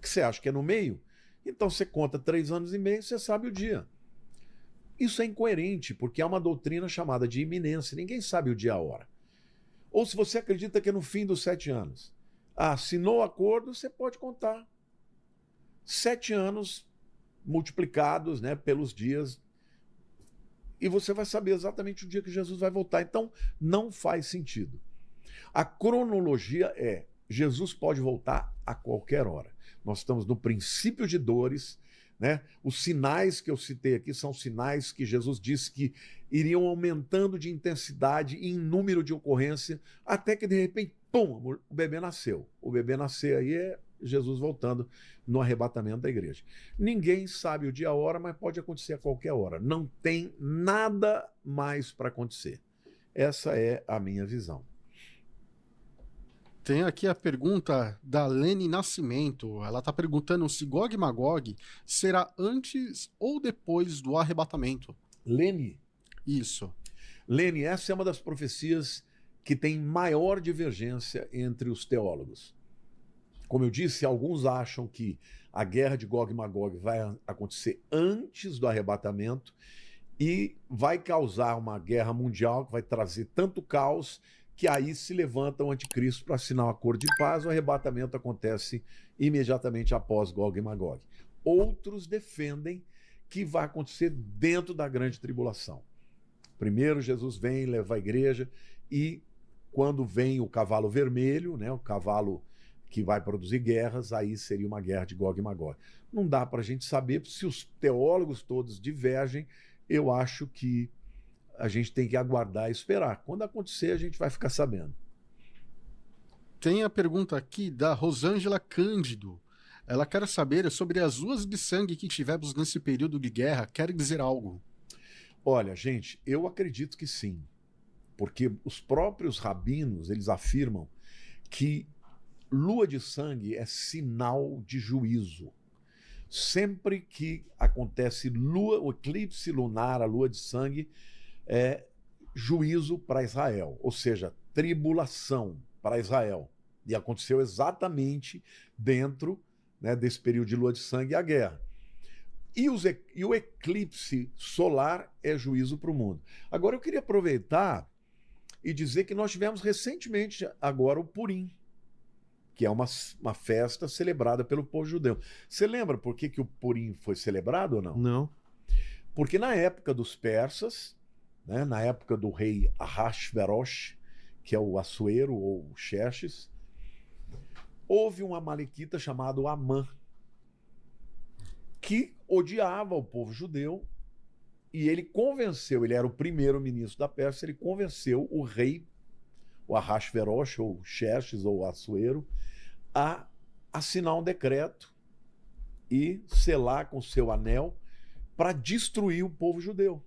Que você acha que é no meio? Então você conta 3 anos e meio, você sabe o dia. Isso é incoerente, porque há uma doutrina chamada de iminência. Ninguém sabe o dia e a hora. Ou se você acredita que é no fim dos 7 anos. Assinou o acordo, você pode contar 7 anos multiplicados, né, pelos dias, e você vai saber exatamente o dia que Jesus vai voltar. Então, não faz sentido. A cronologia é: Jesus pode voltar a qualquer hora. Nós estamos no princípio de dores, né? Os sinais que eu citei aqui são sinais que Jesus disse que iriam aumentando de intensidade e em número de ocorrência, até que de repente, pum, o bebê nasceu. O bebê nascer aí é Jesus voltando no arrebatamento da igreja. Ninguém sabe o dia e a hora, mas pode acontecer a qualquer hora. Não tem nada mais para acontecer. Essa é a minha visão. Tem aqui a pergunta da Lene Nascimento. Ela está perguntando se Gog e Magog será antes ou depois do arrebatamento. Lene? Isso. Lene, essa é uma das profecias que tem maior divergência entre os teólogos. Como eu disse, alguns acham que a guerra de Gog e Magog vai acontecer antes do arrebatamento e vai causar uma guerra mundial que vai trazer tanto caos que aí se levanta o anticristo para assinar um acordo de paz. O arrebatamento acontece imediatamente após Gog e Magog. Outros defendem que vai acontecer dentro da grande tribulação. Primeiro Jesus vem, leva a igreja, e quando vem o cavalo vermelho, né, o cavalo que vai produzir guerras, aí seria uma guerra de Gog e Magog. Não dá para a gente saber, se os teólogos todos divergem, eu acho que a gente tem que aguardar e esperar. Quando acontecer, a gente vai ficar sabendo. Tem a pergunta aqui da Rosângela Cândido. Ela quer saber sobre as ruas de sangue que tivemos nesse período de guerra. Quer dizer algo? Olha, gente, eu acredito que sim. Porque os próprios rabinos, eles afirmam que lua de sangue é sinal de juízo. Sempre que acontece o eclipse lunar, a lua de sangue, é juízo para Israel, ou seja, tribulação para Israel. E aconteceu exatamente dentro, né, desse período de lua de sangue, a guerra. E o eclipse solar é juízo para o mundo. Agora eu queria aproveitar e dizer que nós tivemos recentemente agora o Purim, que é uma festa celebrada pelo povo judeu. Você lembra por que o Purim foi celebrado ou não? Não. Porque na época dos persas, né, na época do rei Ahasverosh, que é o Assuero ou Xerxes, houve um amalequita chamado Amã, que odiava o povo judeu, e ele convenceu, ele era o primeiro-ministro da Pérsia, ele convenceu o rei, o Ahasverosh, ou Xerxes, ou Assuero, a assinar um decreto e selar com seu anel para destruir o povo judeu.